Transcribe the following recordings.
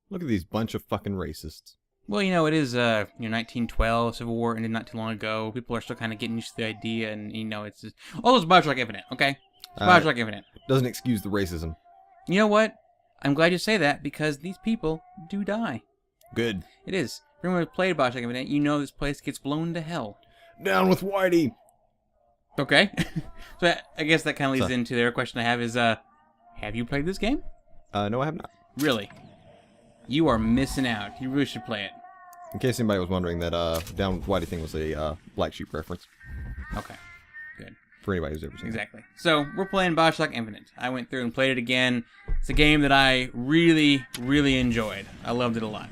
Look at these bunch of fucking racists. Well, it is 1912 Civil War ended not too long ago. People are still kind of getting used to the idea, and it's just, it's Bioshock Infinite. Okay, it's Bioshock Infinite Doesn't excuse the racism. You know what? I'm glad you say that because these people do die. Good. It is. If anyone who's played Bioshock Infinite, this place gets blown to hell. Down with Whitey. Okay. So I guess that kind of leads into the other question I have is, have you played this game? No, I have not. Really? You are missing out. You really should play it. In case anybody was wondering, that Down with Whitey thing was a Black Sheep reference. Okay. Good. For anybody who's ever seen it. Exactly. So, we're playing Bioshock Infinite. I went through and played it again. It's a game that I really, really enjoyed. I loved it a lot.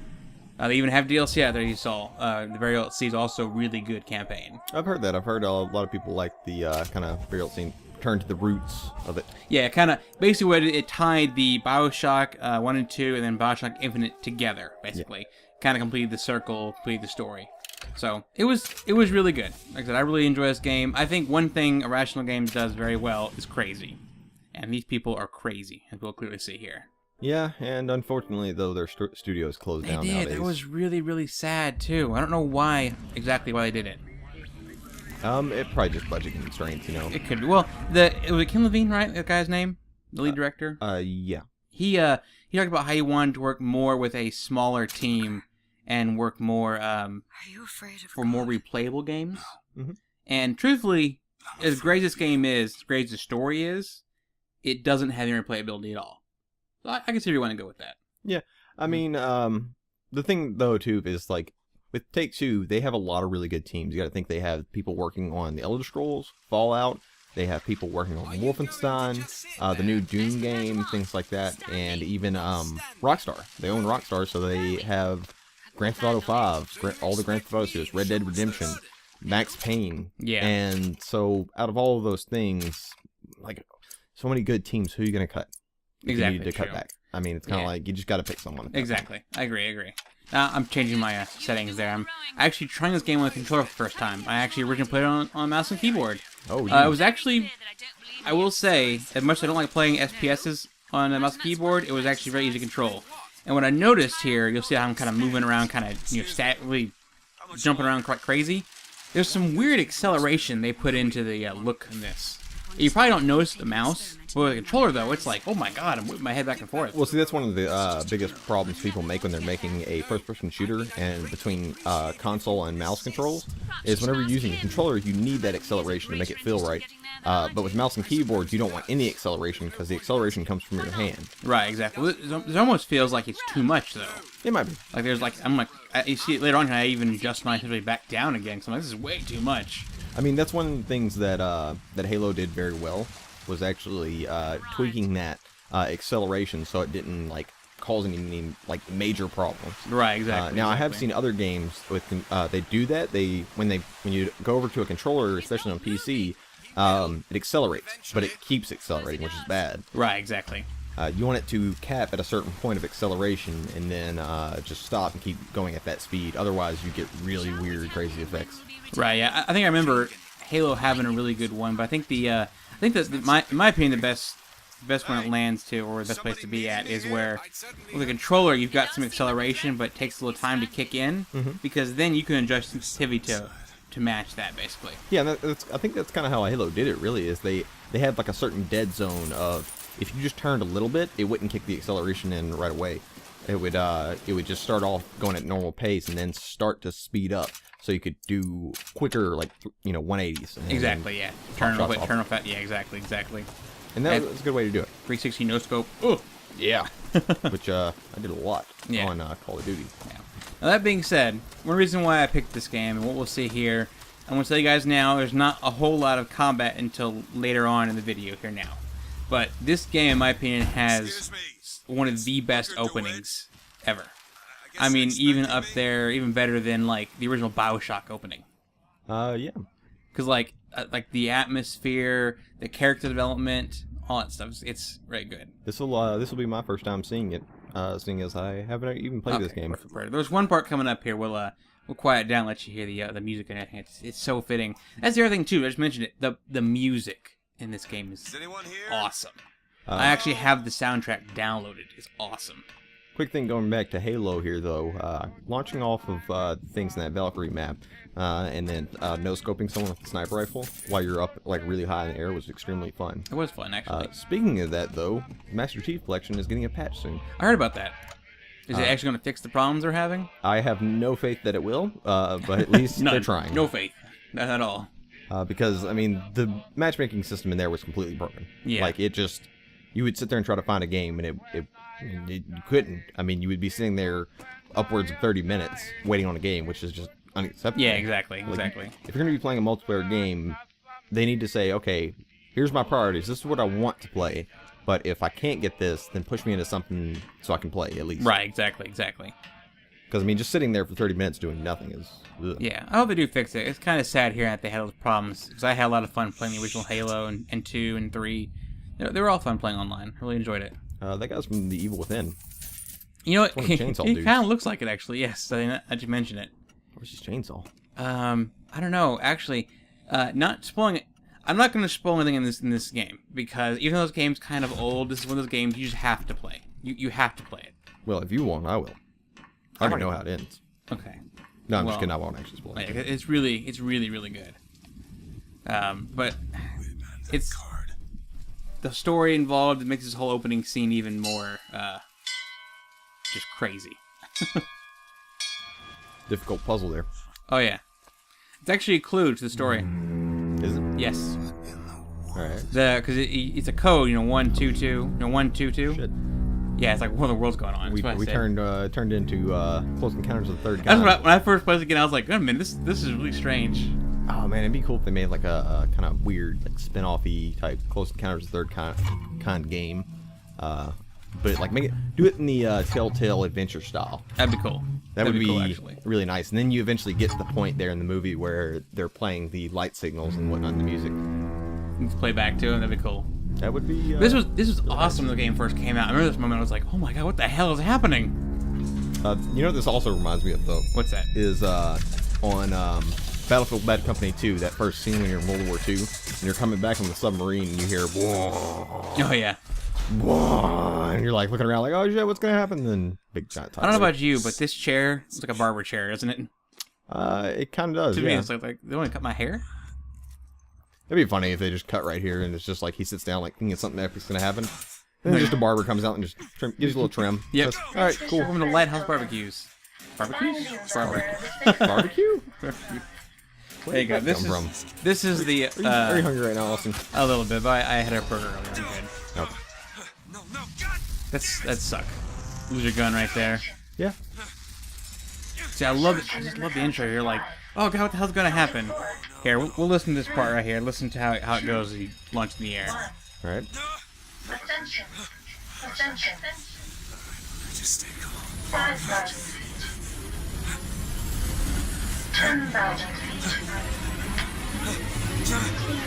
They even have DLC out there, you saw. The very DLC is also a really good campaign. I've heard that. I've heard a lot of people like the kind of very old scene, turn to the roots of it. Yeah, kind of, basically what it tied the Bioshock 1 and 2 and then Bioshock Infinite together, basically. Yeah. Kind of completed the circle, completed the story. So, it was really good. Like I said, I really enjoy this game. I think one thing Irrational Games does very well is crazy. And these people are crazy, as we'll clearly see here. Yeah, and unfortunately, though, their studio is closed down nowadays. That was really, really sad, too. I don't know exactly why they did it. It probably just budget constraints, It could be. Well, it was Ken Levine, right? That guy's name? The lead director? Yeah. He talked about how he wanted to work more with a smaller team and work more, for more replayable games. Mm-hmm. And truthfully, as great as this game is, as great as the story is, it doesn't have any replayability at all. So I can see if you want to go with that. Yeah. I mean, the thing, though, too, is, like, with Take-Two, they have a lot of really good teams. You got to think they have people working on the Elder Scrolls, Fallout. They have people working on Wolfenstein, the new Doom game, things like that. And even Rockstar. They own Rockstar, so they have Grand Theft Auto 5, all the Grand Theft Auto series, Red Dead Redemption, Max Payne. Yeah. And so out of all of those things, like, so many good teams, who are you going to cut? Exactly. You need to cut back. I mean, it's kind of like you just got to pick someone. Exactly. I agree. I'm changing my settings there. I'm actually trying this game with a controller for the first time. I actually originally played it on mouse and keyboard. Oh, it was actually, I will say, as much as I don't like playing SPSs on a mouse and keyboard, it was actually very easy to control. And what I noticed here, you'll see how I'm kind of moving around, kind of really jumping around quite crazy. There's some weird acceleration they put into the look in this. You probably don't notice the mouse, but with the controller, though, it's like, oh my god, I'm moving my head back and forth. Well, see, that's one of the biggest problems people make when they're making a first-person shooter, and between console and mouse controls, is whenever you're using a controller, you need that acceleration to make it feel right. But with mouse and keyboards, you don't want any acceleration, because the acceleration comes from your hand. Right, exactly. It almost feels like it's too much, though. It might be. Like, you see it later on, I even adjust my sensitivity back down again, because I'm like, this is way too much. I mean, that's one of the things that that Halo did very well, was actually tweaking that acceleration so it didn't like cause any like major problems. Right, exactly. Now I have seen other games with they do that. When you go over to a controller, especially on PC, it accelerates, but it keeps accelerating, which is bad. Right, exactly. You want it to cap at a certain point of acceleration and then just stop and keep going at that speed. Otherwise, you get really weird, crazy effects. Right. Yeah. I think I remember Halo having a really good one, but I think in my opinion, the best one it lands to, or the best place to be at, is where with a controller you've got some acceleration, but it takes a little time to kick in, because then you can adjust sensitivity to match that, basically. Yeah, I think that's kind of how Halo did it. Really, is they had like a certain dead zone of if you just turned a little bit, it wouldn't kick the acceleration in right away. It would just start off going at normal pace and then start to speed up, so you could do quicker, like 180s. Exactly, yeah. Turn off, yeah, exactly. And that's a good way to do it. 360 no scope. Oh, yeah. Which I did a lot on Call of Duty. Yeah. Now that being said, one reason why I picked this game and what we'll see here, I'm going to tell you guys now, there's not a whole lot of combat until later on in the video here now. But this game, in my opinion, has one of the best openings ever. I mean, even up there, even better than like the original Bioshock opening. Yeah. Because like the atmosphere, the character development, all that stuff, it's very good. This will be my first time seeing it, seeing as I haven't even played this game. Perfect. There's one part coming up here. We'll quiet down, let you hear the music and everything. It's so fitting. That's the other thing too. I just mentioned it. The music in this game is awesome. I actually have the soundtrack downloaded. It's awesome. quick thing going back to Halo here, though. Launching off of things in that Valkyrie map, and then no-scoping someone with a sniper rifle while you're up like really high in the air was extremely fun. It was fun, actually. Speaking of that, though, Master Chief Collection is getting a patch soon. I heard about that. Is it actually going to fix the problems they're having? I have no faith that it will, but at least they're trying. No faith. Not at all. Because, I mean, the matchmaking system in there was completely broken. Yeah. Like, it just... You would sit there and try to find a game, and you couldn't. I mean, you would be sitting there upwards of 30 minutes waiting on a game, which is just unacceptable. Yeah, exactly. Like, Exactly. if you're going to be playing a multiplayer game, they need to say, okay, here's my priorities. This is what I want to play. But if I can't get this, then push me into something so I can play, at least. Right, exactly. Because, I mean, just sitting there for 30 minutes doing nothing is... Ugh. Yeah, I hope they do fix it. It's kind of sad hearing that they had those problems, because I had a lot of fun playing the original Halo and 2 and 3. They were all fun playing online. I really enjoyed it. That guy's from The Evil Within. You know what? One of the chainsaw He dudes. kind of looks like it, actually. Yes, I just mentioned it. Where's his chainsaw? I don't know. Actually, not spoiling it. I'm not going to spoil anything in this game, because even though this game's kind of old, this is one of those games you just have to play. You have to play it. Well, if you won't, I will. I already know how it ends. Okay. No, I'm Well, just kidding. I won't actually spoil it. It's really good. But it's the story involved. It makes this whole opening scene even more just crazy. Difficult puzzle there. Oh yeah, it's actually a clue to the story. Is it? Yes. All right. Because it's a code. 122. 122. Shit. Yeah, it's like one of the world's going on. We That's what I said. turned into Close Encounters of the Third That's Kind. when I first played it again. I was like, wait a minute, this is really strange. Oh man, it'd be cool if they made like a kind of weird, like spin-off-y type Close Encounters of the Third Kind game. But like do it in the Telltale Adventure style. That'd be cool. That would be cool, actually. really nice. And then you eventually get to the point there in the movie where they're playing the light signals and whatnot in the music. Let's play back to it. That'd be cool. That would be. This was awesome when the game first came out. I remember this moment. I was like, oh my god, what the hell is happening? You know what this also reminds me of, though? What's that? Is on Battlefield Bad Company 2, that first scene when you're in World War II, and you're coming back on the submarine, and you hear, whoa, Oh yeah. whoa, and you're like looking around like, oh shit, what's gonna happen? And then big giant. I don't know about you, but this chair is like a barber chair, isn't it? It kind of does. To Yeah. me, it's like they want to cut my hair. It'd be funny if they just cut right here, and it's just like he sits down like thinking something epic's gonna happen. And then just a barber comes out and just gives you a little trim. Yep. Just, all right, cool. Welcome to Lighthouse Barbecues. Barbecues? Barbecue? There you go. Where'd that come from? This is the Very hungry right now, Austin. a little bit, but I had a burger earlier. I'm good. Oh. That suck. Lose your gun right there. Yeah. See, I just love the intro here. Like, oh god, what the hell's gonna happen? Here, we'll listen to this part right here. Listen to how it goes as he launches in the air. All right. Attention. Attention. Just stay calm. 5,000 feet. 10,000 feet.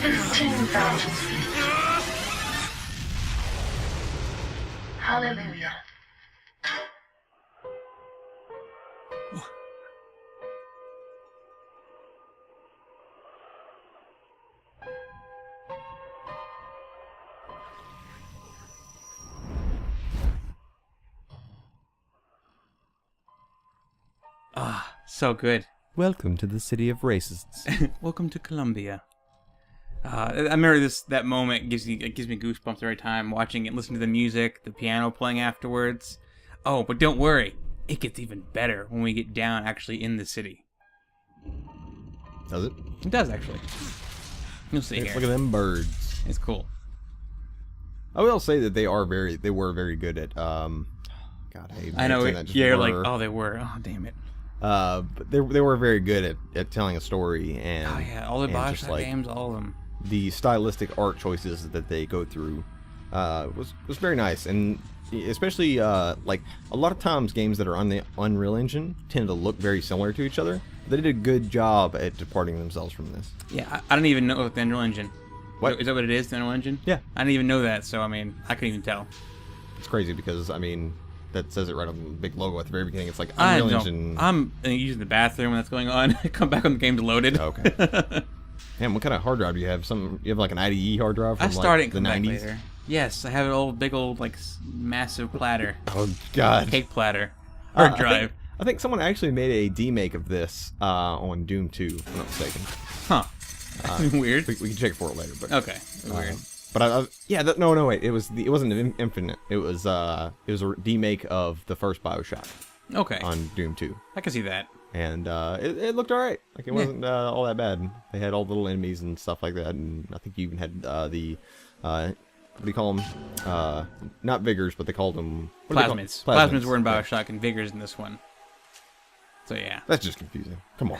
15,000 feet. Hallelujah. Ah, so good. Welcome to the city of racists. Welcome to Colombia. I remember that moment gives me goosebumps every time watching it, listening to the music, the piano playing afterwards. Oh, but don't worry, it gets even better when we get down actually in the city. Does it? It does actually. You'll see Look here. at them birds. It's cool. I will say that they were very good at God, I know. saying Yeah, that, just you're like, were. oh, they were. Oh, damn it. But they were very good at telling a story and Oh yeah, all the and just, Bioshock like, games, all of them. the stylistic art choices that they go through was very nice, and especially like a lot of times games that are on the Unreal Engine tend to look very similar to each other. They did a good job at departing themselves from this. Yeah, I don't even know the Unreal Engine. What? Is that what it is, the Unreal Engine? Yeah. I didn't even know that, so I mean, I couldn't even tell. It's crazy because I mean that says it right on the big logo at the very beginning. It's like I Unreal don't. Engine. I'm using the bathroom when that's going on. Come back when the game's loaded. Okay. Man, what kind of hard drive do you have? You have like an IDE hard drive from I started like the and come 90s? back later. Yes, I have an old, big old, like, massive platter. Oh God. Cake platter. Hard drive. I think someone actually made a demake of this on Doom 2, if I'm not mistaken. Huh. Weird. We can check for it later, but Okay. Weird. But yeah, no, wait. It wasn't Infinite. It was a remake of the first Bioshock Okay. on Doom 2, I can see that. and it looked alright. Like it wasn't all that bad. They had all the little enemies and stuff like that, and I think you even had the what do you call them? Not Vigors, but they called them Plasmids. Plasmids were in Bioshock and Vigors in this one. So yeah. That's just confusing. Come on.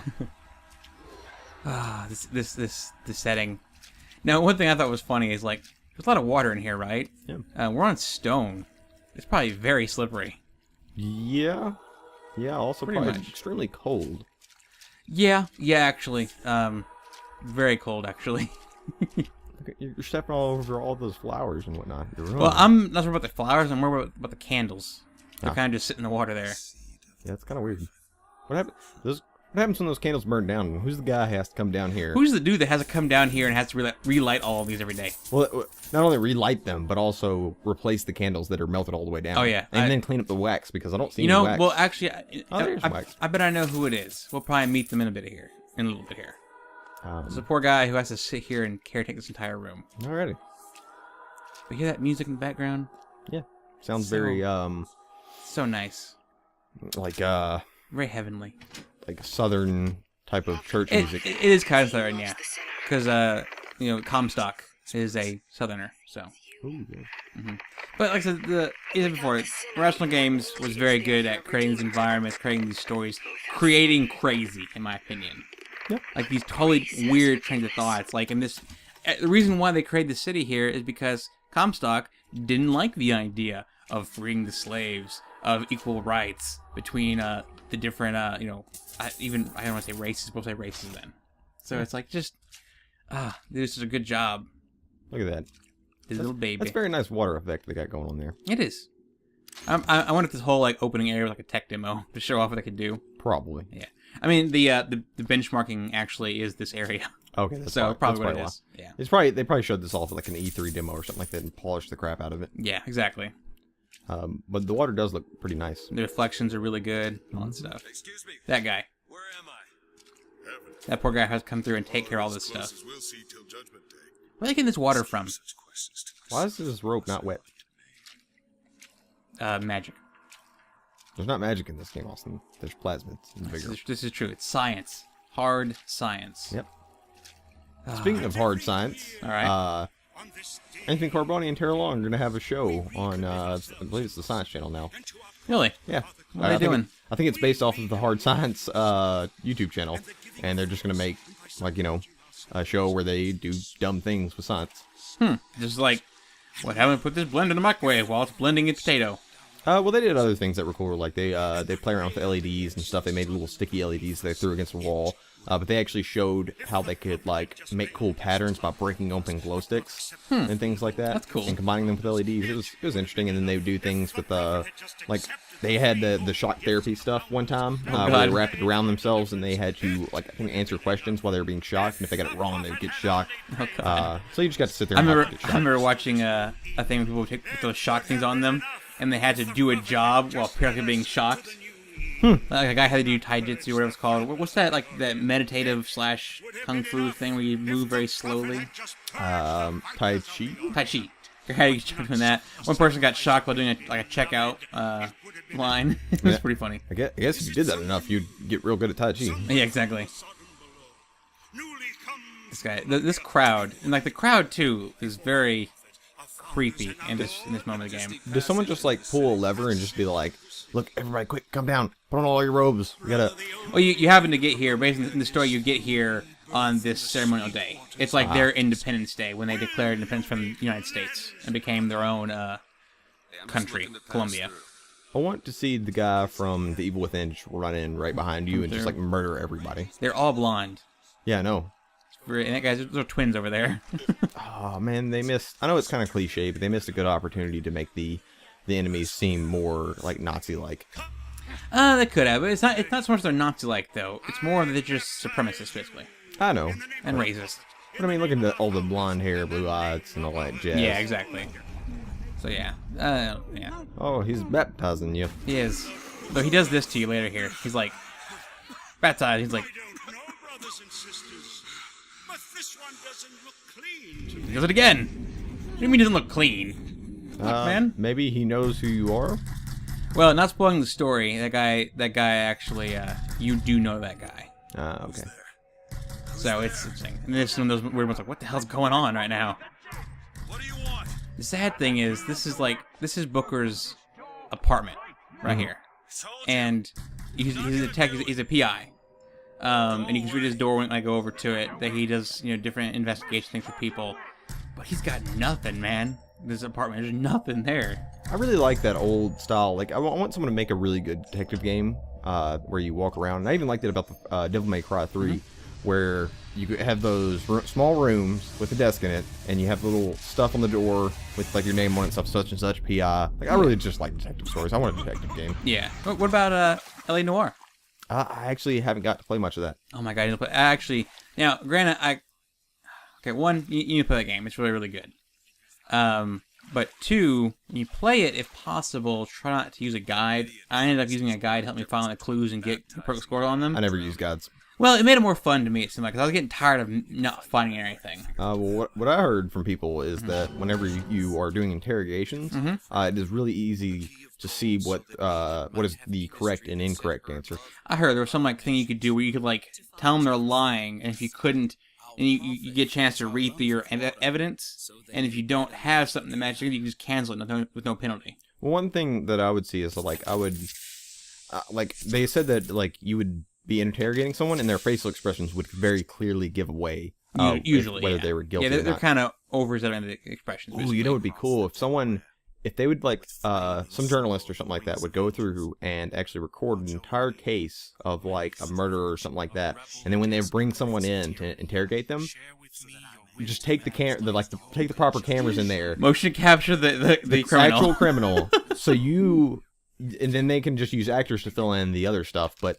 This setting. Now, one thing I thought was funny is like there's a lot of water in here, right? Yeah. We're on stone. It's probably very slippery. Yeah. Yeah. Also, Pretty probably much. extremely cold. Yeah. Yeah. Actually, very cold. Actually. Look, you're stepping all over all those flowers and whatnot. You're Well, I'm not sure about the flowers. I'm more about the candles. They're Ah. kind of just sitting in the water there. Yeah, it's kind of weird. What happens when those candles burn down? Who's the guy who has to come down here? Who's the dude that has to come down here and has to relight all of these every day? Well, not only relight them, but also replace the candles that are melted all the way down. Oh, yeah. And then clean up the wax, because I don't see You any know, wax. well, actually, there's wax. I bet I know who it is. We'll probably meet them in a little bit here. There's a poor guy who has to sit here and caretake this entire room. Alrighty. But hear that music in the background? Yeah. Sounds So- very, So nice. like Very heavenly. like southern type of church music. It is kind of southern, yeah. Because, Comstock is a southerner, so. Ooh, yeah. But like I said, even before, Rational Games was very good at creating these environments, creating these stories, creating crazy, in my opinion. Yep. Like these totally weird trains of thoughts. Like in this, the reason why they created the city here is because Comstock didn't like the idea of freeing the slaves, of equal rights between the different, I don't want to say races, we'll say races then. So it's like just, this is a good job. Look at that. This little baby. That's a very nice water effect they got going on there. It is. I wanted this whole like opening area with like a tech demo to show off what they could do. Probably. Yeah. I mean the benchmarking actually is this area. Okay, that's So probably that's what it why. is. Yeah. They probably showed this off at like an E3 demo or something like that and polished the crap out of it. Yeah, exactly. But the water does look pretty nice. The reflections are really good, all that stuff. Excuse me. That guy. Where am I? Heaven. That poor guy has to come through and take care of all this stuff. We'll see till Judgment Day. Where are they getting this water from? Such questions to Why is this rope not wet? Magic. There's not magic in this game, Austin. There's plasmids and vigor. This is true. It's science. Hard science. Yep. Speaking of hard science, All right. Anthony Carboni and Tara Long are going to have a show on, I believe it's the Science Channel now. Really? Yeah. What are they doing? I think it's based off of the Hard Science YouTube channel, and they're just going to make, like, a show where they do dumb things with science. Just like, what happened? Put this blend in the microwave while it's blending a potato. Well, they did other things that were cool. Like they play around with LEDs and stuff. They made little sticky LEDs they threw against the wall. But they actually showed how they could like make cool patterns by breaking open glow sticks and things like that. That's cool. And combining them with LEDs. It was interesting. And then they would do things with like they had the shock therapy stuff one time where they wrapped it around themselves and they had to like I think answer questions while they were being shocked. And if they got it wrong, they'd get shocked. Oh, God. So you just got to sit there. I And remember, get I shocked. remember watching a thing where people would put those shock things on them, and they had to do a job while periodically being shocked. Like a guy had to do taijutsu, whatever it's called. What's that, like, that meditative / kung fu thing where you move very slowly? Tai Chi. Tai Chi. Your head gets doing that. One person got shocked while doing a checkout line. It was pretty funny. I guess if you did that enough, you'd get real good at Tai Chi. Yeah, exactly. This guy, this crowd, and like the crowd too, is very creepy in this moment of the game. Does someone just like pull a lever and just be like, "Look, everybody, quick, come down, put on all your robes. We gotta." Well, you happen to get here, based in the story, you get here on this ceremonial day. It's like their Independence Day when they declared independence from the United States and became their own country, Colombia. I want to see the guy from The Evil Within just run in right behind you and just like murder everybody. They're all blonde. Yeah, I know. And that guy's those are twins over there. Oh man, they missed. I know it's kind of cliche, but they missed a good opportunity to make the enemies seem more like Nazi-like. They could have, but it's not so much they're Nazi-like though. It's more that they're just supremacists, basically, I know. and racist. But I mean, look at all the blonde hair, blue eyes, and all that jazz. Yeah, exactly. So yeah, yeah, Oh, he's baptizing you. he is. So he does this to you later here. He's like, baptized. He's like, I don't know, brothers and sisters, but this one doesn't look clean. he does it again. What do you mean he doesn't look clean? Look, man. Maybe he knows who you are. Well, not spoiling the story. That guy actually, you do know that guy. Okay. So it's interesting. And this is one of those weird ones like, what the hell's going on right now? What do you want? The sad thing is, this is Booker's apartment right here. Told you. And he's a tech, he's a PI. And you can read his door when I go over to it, that he does, different investigation things for people. But he's got nothing, man. This apartment, there's nothing there. I really like that old style. Like, I want someone to make a really good detective game where you walk around. And I even liked it about the Devil May Cry 3, where you have those small rooms with a desk in it, and you have little stuff on the door with, like, your name on it, stuff such and such, PI. Like, I really just like detective stories. I want a detective game. Yeah. What about LA Noire? I actually haven't got to play much of that. Oh my god, you need to play. Actually, now, granted, okay, one, you need to play that game. It's really, really good. But two, when you play it, if possible, try not to use a guide. I ended up using a guide to help me find the clues and get the perfect score on them. I never use guides. Well, it made it more fun to me, it seemed like, because I was getting tired of not finding anything. Well, what I heard from people is that whenever you are doing interrogations, it is really easy to see what is the correct and incorrect answer. I heard there was some thing you could do where you could tell them they're lying, and if you couldn't, and you get a chance to read through your evidence, and if you don't have something to match, you can just cancel it with no penalty. Well, one thing that I would see is I would they said that you would be interrogating someone, and their facial expressions would very clearly give away usually whether they were guilty. Yeah, or they're not. kind of overexaggerating the expressions. Ooh, you know, what would be cool if they would some journalist or something like that would go through and actually record an entire case of a murder or something like that, and then when they bring someone in to interrogate them, you just take the take the proper cameras in there, motion capture the criminal. actual criminal, and then they can just use actors to fill in the other stuff, but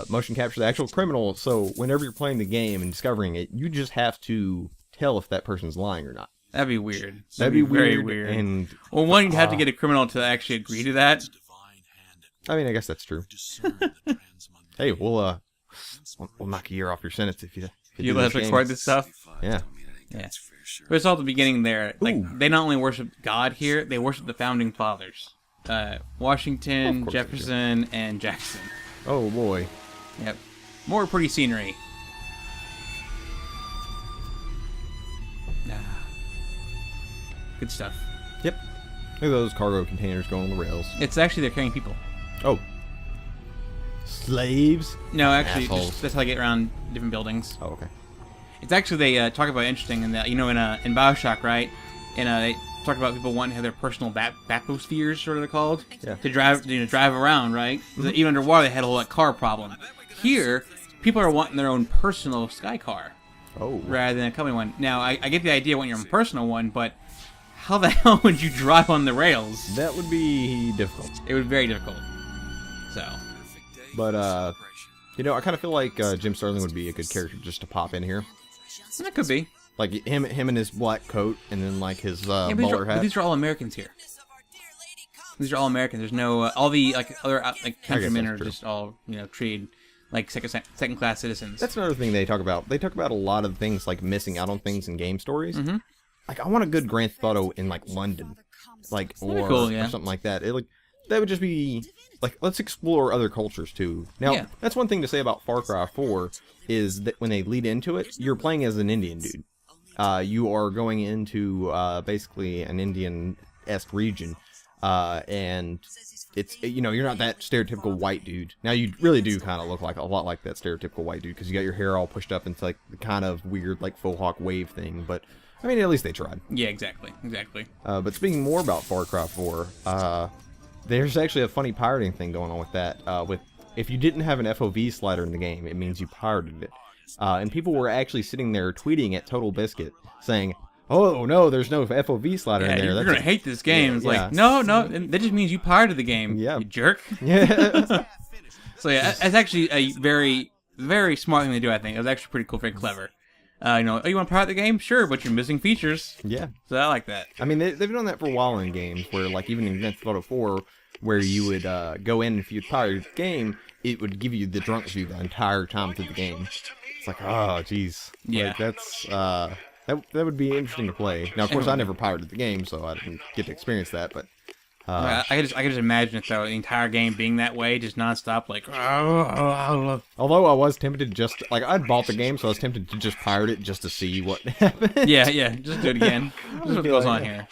motion capture the actual criminal, so whenever you're playing the game and discovering it, you just have to tell if that person's lying or not. That'd be weird. That'd be very weird. And well, one, you'd have to get a criminal to actually agree to that. I mean, I guess that's true. Hey, we'll knock a year off your sentence if you You do let us this game. record this stuff. Yeah. Yeah. But it's all at the beginning there. Ooh. They not only worship God here, they worship the founding fathers. Washington, Of course they do. Jefferson, and Jackson. Oh boy. Yep. More pretty scenery. Good stuff. Yep. Look at those cargo containers going on the rails. It's actually they're carrying people. Oh. Slaves? No, actually, Assholes. that's how they get around different buildings. Oh, okay. It's actually they talk about interesting in that in Bioshock, right? And they talk about people wanting to have their personal bathyspheres, sort of they're called, Yeah. to drive around, right? Even underwater, they had a whole car problem. Here, people are wanting their own personal sky car Oh. rather than a company one. Now, I get the idea wanting your own personal one, but how the hell would you drive on the rails? That would be difficult. It would be very difficult. So, But, I kind of feel like Jim Sterling would be a good character just to pop in here. that could be. Like him in his black coat and then his Yeah, but bowler hat. these are all Americans here. These are all Americans. There's no all the other countrymen that's are true. just all treated like second class citizens. That's another thing they talk about. They talk about a lot of things like missing out on things in game stories. Mm-hmm. Like I want a good Grand Theft Auto in London, or cool, yeah. something like that. That would just be let's explore other cultures too. Now Yeah. that's one thing to say about Far Cry 4 is that when they lead into it, you're playing as an Indian dude. You are going into basically an Indian-esque region, and it's you're not that stereotypical white dude. Now you really do kind of look like a lot like that stereotypical white dude because you got your hair all pushed up into the kind of weird faux hawk wave thing. But I mean, at least they tried. Yeah, exactly. But speaking more about Far Cry 4, there's actually a funny pirating thing going on with that. If you didn't have an FOV slider in the game, it means you pirated it. And people were actually sitting there tweeting at Total Biscuit saying, "Oh no, there's no FOV slider in there. You're gonna hate this game." It's yeah. like, no, that just means you pirated the game. Yeah. You jerk. Yeah. So yeah, it's actually a very, very smart thing to do. I think it was actually pretty cool, very clever. You know, oh, you want to pirate the game? Sure, but you're missing features. Yeah. So I like that. I mean, they've done that for a while in games, where like even in Grand Theft Auto 4, where you would go in, if you pirated the game, it would give you the drunk view the entire time through the game. It's like, oh, jeez. Yeah. Like, that's that would be interesting to play. Now, of course, I never pirated the game, so I didn't get to experience that. But I could just imagine it though, the entire game being that way, just nonstop, like. although I was tempted to just like I'd bought the game, so I was tempted to just pirate it just to see what happened. Yeah, just do it again. This is what goes on here.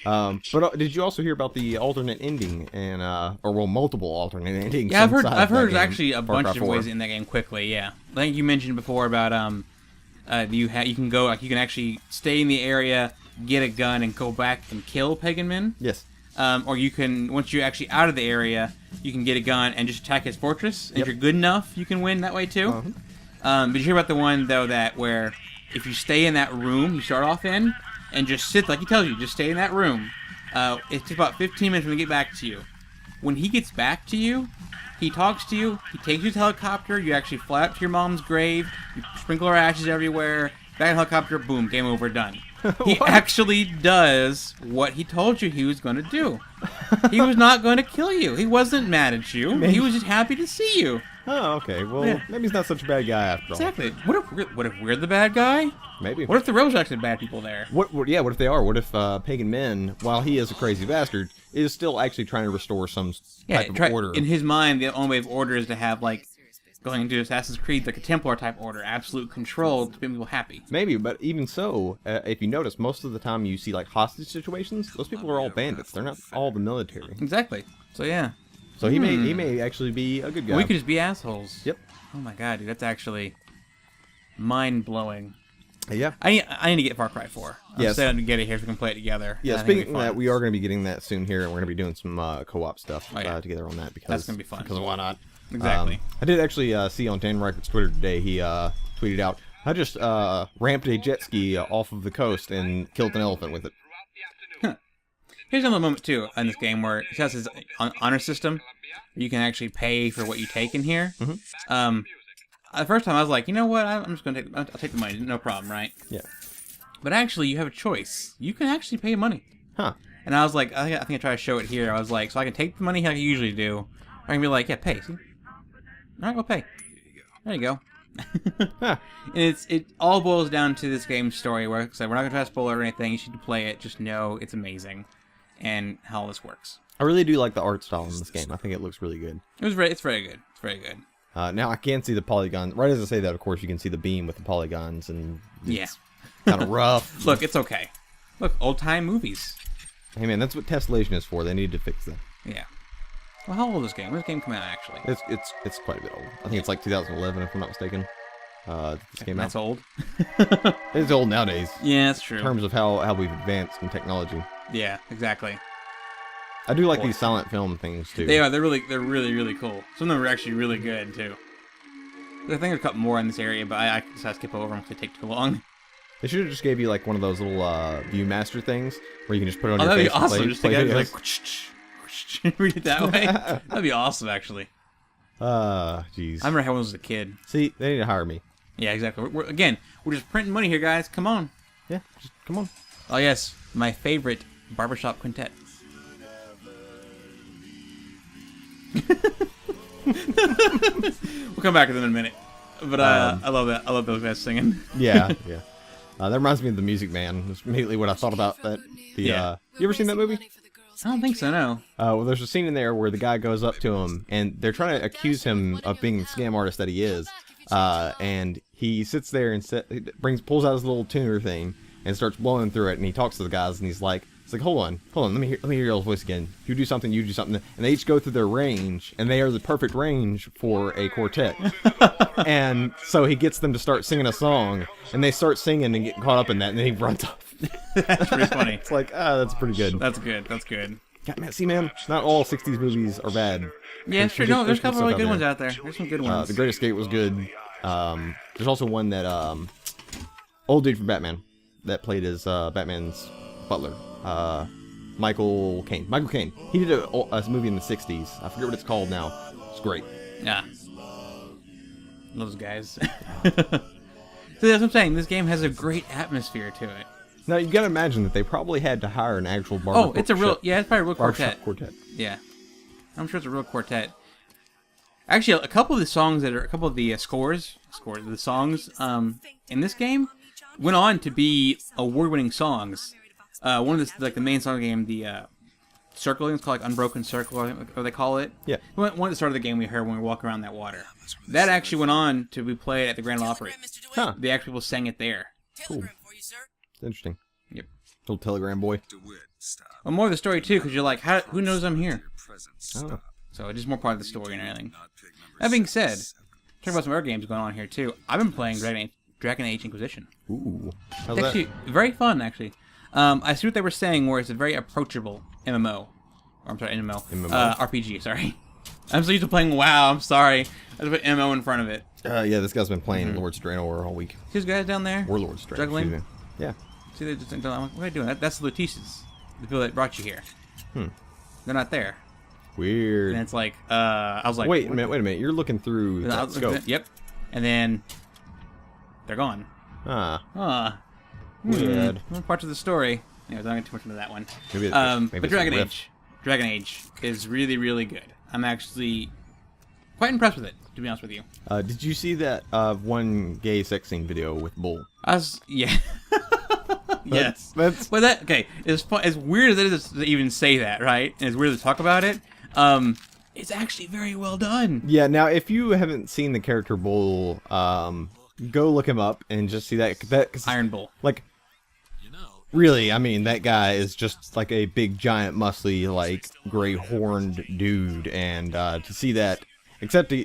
But did you also hear about the alternate ending and multiple alternate endings? Yeah, I've heard inside there's that game, actually a Far bunch Cry of 4. ways in that game quickly. Yeah, I think you mentioned before about you can go, like, you can actually stay in the area, get a gun, and go back and kill pagan men. Yes. Or you can, once you're actually out of the area, you can get a gun and just attack his fortress. And if you're good enough, you can win that way too. But you hear about the one though that where if you stay in that room you start off in and just sit, like he tells you, just stay in that room. It takes about 15 minutes when we get back to you. When he gets back to you, he talks to you. He takes you to the helicopter. You actually fly up to your mom's grave. You sprinkle her ashes everywhere. Back in the helicopter. Boom. Game over. Done. He actually does what he told you he was going to do. He was not going to kill you. He wasn't mad at you. He was just happy to see you. Oh, okay. Well, Yeah. maybe he's not such a bad guy after all. Exactly. What if we're the bad guy? Maybe. What if the rebels are actually bad people there? What if they are? What if pagan men, while he is a crazy bastard, is still actually trying to restore some type of order? In his mind, the only way of order is to have, like, going into Assassin's Creed, like a Templar type order, absolute control to make people happy. Maybe, but even so, if you notice, most of the time you see like hostage situations, those people are all bandits. They're not all the military. Exactly. So yeah. So he may actually be a good guy. We could just be assholes. Yep. Oh my god, dude, that's actually mind blowing. Yeah. I need to get Far Cry 4. I'm Yes. excited to get it here so we can play it together. Yeah, I think it'll speaking be of that, fun. we are going to be getting that soon here, and we're going to be doing some co-op stuff Oh, yeah. together on that because That's gonna be fun. Because why not? Exactly. I did actually see on Dan Reichert's Twitter today. He tweeted out, "I just ramped a jet ski off of the coast and killed an elephant with it." Here's another moment too in this game where it has his honor system. You can actually pay for what you take in here. The first time I was like, you know what? I'm just gonna I'll take the money, no problem, right? Yeah. But actually, you have a choice. You can actually pay money. Huh. And I was like, I think I try to show it here. I was like, so I can take the money like I usually do. Or I can be like, yeah, pay. See? All right, we'll pay. There you go. Huh. And it all boils down to this game's story where, so we're not going to try to spoil it or anything. You should play it. Just know it's amazing and how this works. I really do like the art style in this game. I think it looks really good. It's very good. It's very good. Now I can see the polygons. Right as I say that, of course, you can see the beam with the polygons, and Yeah. it's kind of rough. Look, it's okay. Look, old-time movies. Hey man, that's what Tessellation is for. They need to fix that. Yeah. Well, how old is this game? When did this game come out, actually? It's quite a bit old. I think it's like 2011, if I'm not mistaken. This came out. That's old. It's old nowadays. Yeah, that's true. In terms of how we've advanced in technology. Yeah, exactly. I do like these silent film things too. They are. They're really cool. Some of them are actually really good too. I think there's a couple more in this area, but I decided to skip over them because they take too long. They should have just gave you like one of those little Viewmaster things where you can just put it on your That'd face. be awesome. And Just play take it videos. like read it that way. That'd be awesome, actually. Jeez. I remember how I was a kid. See, they need to hire me. Yeah, exactly. We're just printing money here, guys. Come on. Yeah, just come on. Oh yes, my favorite barbershop quintet. We'll come back to them in a minute. But I love that. I love those guys singing. Yeah, yeah. That reminds me of The Music Man. That's immediately what I thought about that. Yeah. You ever seen that movie? I don't think so, no. Well, there's a scene in there where the guy goes up to him, and they're trying to accuse him of being the scam artist that he is. And he sits there and pulls out his little tuner thing and starts blowing through it. And he talks to the guys, and he's like, hold on, let me hear your voice again. You do something, and they each go through their range, and they are the perfect range for a quartet. And so he gets them to start singing a song, and they start singing and get caught up in that, and then he runs off. That's pretty funny. It's like, that's pretty good. That's good. That's good. God, man, see, man, not all 60s movies are bad. Yeah, sure. No, there's a couple really good ones out there. There's some good ones. The Great Escape was good. There's also one that old dude from Batman that played as Batman's butler, Michael Caine. Michael Caine. He did a movie in the 60s. I forget what it's called now. It's great. Yeah. Those guys. So that's what I'm saying. This game has a great atmosphere to it. Now you gotta imagine that they probably had to hire an actual bar. Oh, it's a real, yeah, it's probably a real quartet. Quartet. Yeah, I'm sure it's a real quartet. Actually, a couple of the songs a couple of the the songs in this game went on to be award-winning songs. One of the main song of the game, the Circle, it's called like Unbroken Circle, I think, or they call it. Yeah. One at the start of the game we heard when we were walking around that water. That actually went on to be played at the Grand Ole Opry. Huh. The actual people sang it there. Cool. It's interesting. Yep. Little telegram boy. Well, more of the story too, because you're like, who knows I'm here? Oh. So it's just more part of the story and everything. That being said, talking about some other games going on here too. I've been playing Dragon Age Inquisition. Ooh. How's It's actually very fun, actually. I see what they were saying, where it's a very approachable MMO. Or, I'm sorry, MMO. RPG, sorry. I'm so used to playing WoW, I'm sorry. I just put MMO in front of it. Yeah, this guy's been playing Lord's Draenor all week. See those guys down there? Warlord's Draenor. Juggling? Excuse me. Yeah. See, they're just what are they doing? That's the Lutices, the people that brought you here. They're not there. Weird. And it's like, I was like... Wait a minute. You're looking through that scope. Yep. And then... they're gone. Ah. Weird. Parts of the story. Yeah, I don't get too much into that one. Maybe But Dragon Age is really, really good. I'm actually quite impressed with it, to be honest with you. Did you see that one gay sex scene video with Bull? Yeah. Yes. That's But that, okay, as weird as it is to even say that, right? And it's weird to talk about it, it's actually very well done. Yeah, now if you haven't seen the character Bull, go look him up and just see that. Cause, Iron Bull. Like, really, I mean, that guy is just like a big, giant, muscly, like, gray horned dude, and to see that,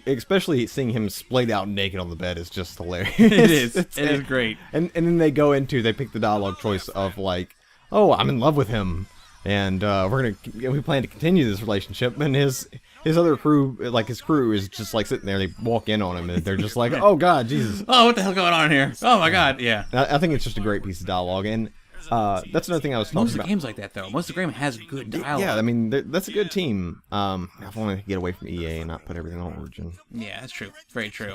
especially seeing him splayed out naked on the bed is just hilarious. It is. It is great. And then they pick the dialogue choice of like, oh, I'm in love with him, and we plan to continue this relationship, and his other crew, like his crew, is just like sitting there. They walk in on him, and they're just like, oh God, Jesus. Oh, what the hell's going on here? Oh my God, yeah. I think it's just a great piece of dialogue, and that's another thing I was talking about. Most of the games like that, though. Most of the game has good dialogue. Yeah, I mean, that's a good team. If only they could get away from EA and not put everything on Origin. Yeah, that's true. Very true.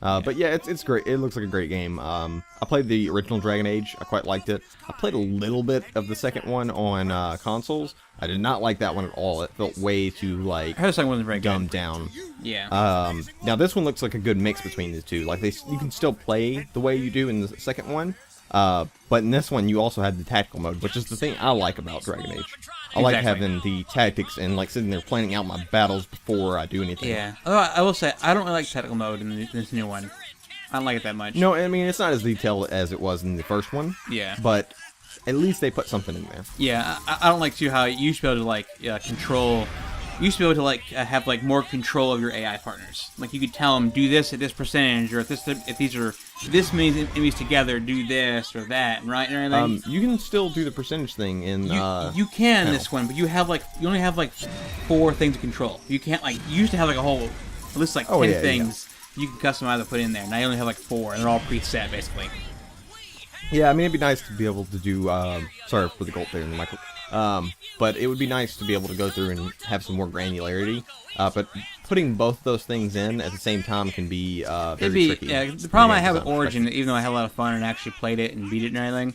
But yeah, it's great. It looks like a great game. I played the original Dragon Age. I quite liked it. I played a little bit of the second one on consoles. I did not like that one at all. It felt way too, like, I heard the second one wasn't very dumbed good. down. Yeah. Now this one looks like a good mix between the two. Like, you can still play the way you do in the second one. But in this one, you also had the tactical mode, which is the thing I like about Dragon Age. I like having the tactics and like sitting there planning out my battles before I do anything. Yeah. Although I will say, I don't really like tactical mode in this new one. I don't like it that much. No, I mean, it's not as detailed as it was in the first one. Yeah. But at least they put something in there. Yeah, I don't like too how you used to be able to like control. You used to be able to like have like more control of your AI partners. Like you could tell them do this at this percentage, or if these are this many enemies together, do this or that, right? And everything. You can still do the percentage thing in. You can in this one, but you only have like 4 things to control. You can't like you used to have like a whole list like 10 things you can customize and put in there. Now you only have like 4, and they're all preset basically. Yeah, I mean, it'd be nice to be able to do. Sorry for the gulp there in the micro. But it would be nice to be able to go through and have some more granularity. But putting both those things in at the same time can be very tricky. Yeah, the problem I have with Origin, even though I had a lot of fun and actually played it and beat it and everything,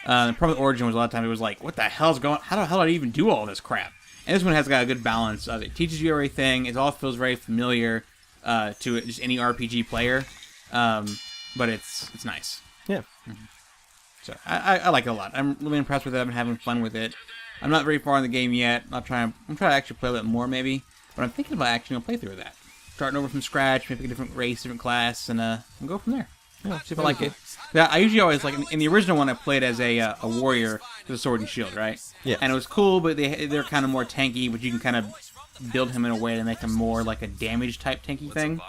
the problem with Origin was a lot of times it was like, what the hell's going on? How the hell did I even do all this crap? And this one has got a good balance of it. Teaches you everything. It all feels very familiar to just any RPG player. But it's nice. Yeah. So I like it a lot. I'm really impressed with it. I've been having fun with it. I'm not very far in the game yet. I'm trying to actually play a little bit more maybe. But I'm thinking about actually going to play through that. Starting over from scratch, maybe a different race, different class, and go from there. Yeah, see if I like it. Yeah, I usually always like in the original one I played as a warrior with a sword and shield, right? Yeah. And it was cool, but they're kind of more tanky, but you can kind of build him in a way to make him more like a damage type tanky thing.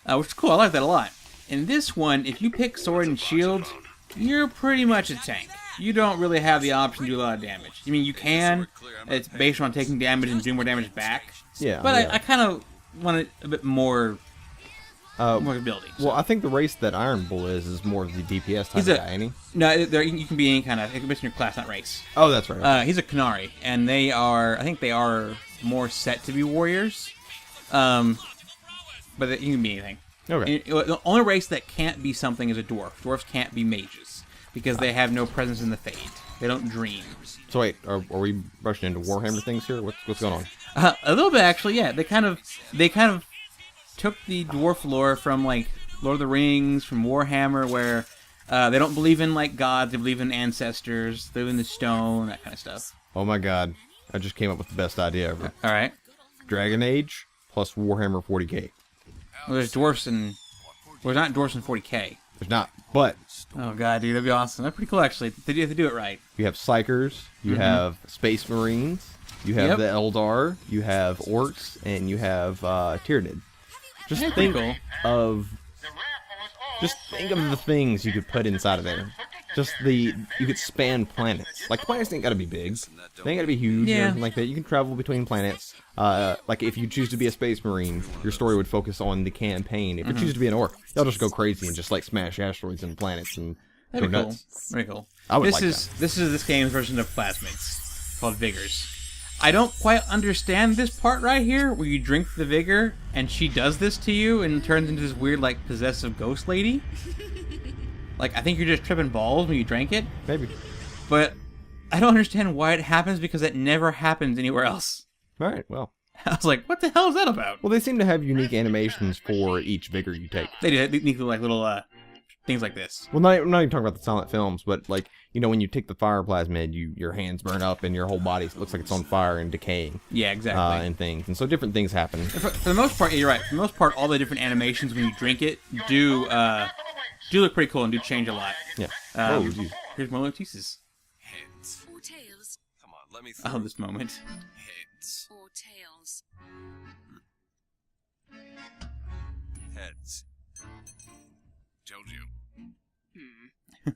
Which is cool. I like that a lot. In this one, if you pick sword and shield, you're pretty much a tank. You don't really have the option to do a lot of damage. I mean, you can. It's based on taking damage and doing more damage back. Yeah. But I kind of want it a bit more ability. Well, I think the race that Iron Bull is more of the DPS type guy, ain't he? No, you can be any kind of. It can be in your class, not race. Oh, that's right. He's a Canary, and I think they are more set to be warriors. But you can be anything. Okay. The only race that can't be something is a dwarf. Dwarfs can't be mages because they have no presence in the Fade. They don't dream. So wait, are we rushing into Warhammer things here? What's going on? A little bit, actually. Yeah, they kind of took the dwarf lore from like Lord of the Rings, from Warhammer, where they don't believe in like gods. They believe in ancestors. They believe in the stone, that kind of stuff. Oh my god, I just came up with the best idea ever. All right. Dragon Age plus Warhammer 40k. Well, there's dwarfs and there's not dwarfs in 40k. There's not, but Oh god, dude, that'd be awesome. That's pretty cool, actually. They have to do it right. you have Psychers, you have Space Marines, you have Yep. the Eldar, you have Orcs, and you have Tyranid. Just That's think pretty of the things you could put inside of there. You could span planets. Like, planets ain't gotta be big. They ain't gotta be huge or Yeah. anything like that. You can travel between planets. Like, if you choose to be a Space Marine, your story would focus on the campaign. If you choose to be an Orc, they'll just go crazy and just, like, smash asteroids and planets and go That'd be cool. nuts. Very cool. I would this like is this game's version of Plasmids, called Vigors. I don't quite understand this part right here, where you drink the Vigor, and she does this to you, and turns into this weird, like, possessive ghost lady. Like, I think you're just tripping balls when you drank it, Maybe. but I don't understand why it happens, because it never happens anywhere else. Alright, well. I was like, what the hell is that about? Well, they seem to have unique animations for each vigor you take. They do. They need like little things like this. Well, I'm not even talking about the silent films, but, like, you know, when you take the fire plasmid, your hands burn up and your whole body looks like it's on fire and decaying. Yeah, exactly. And things. And so different things happen. For the most part, you're right. For the most part, all the different animations when you drink it do look pretty cool and do change a lot. Yeah. Um, Oh, geez. Here's more Lotises. Heads. Or tails. Come on, let me I through. love this moment. Heads. Or tails. Heads. Told you. I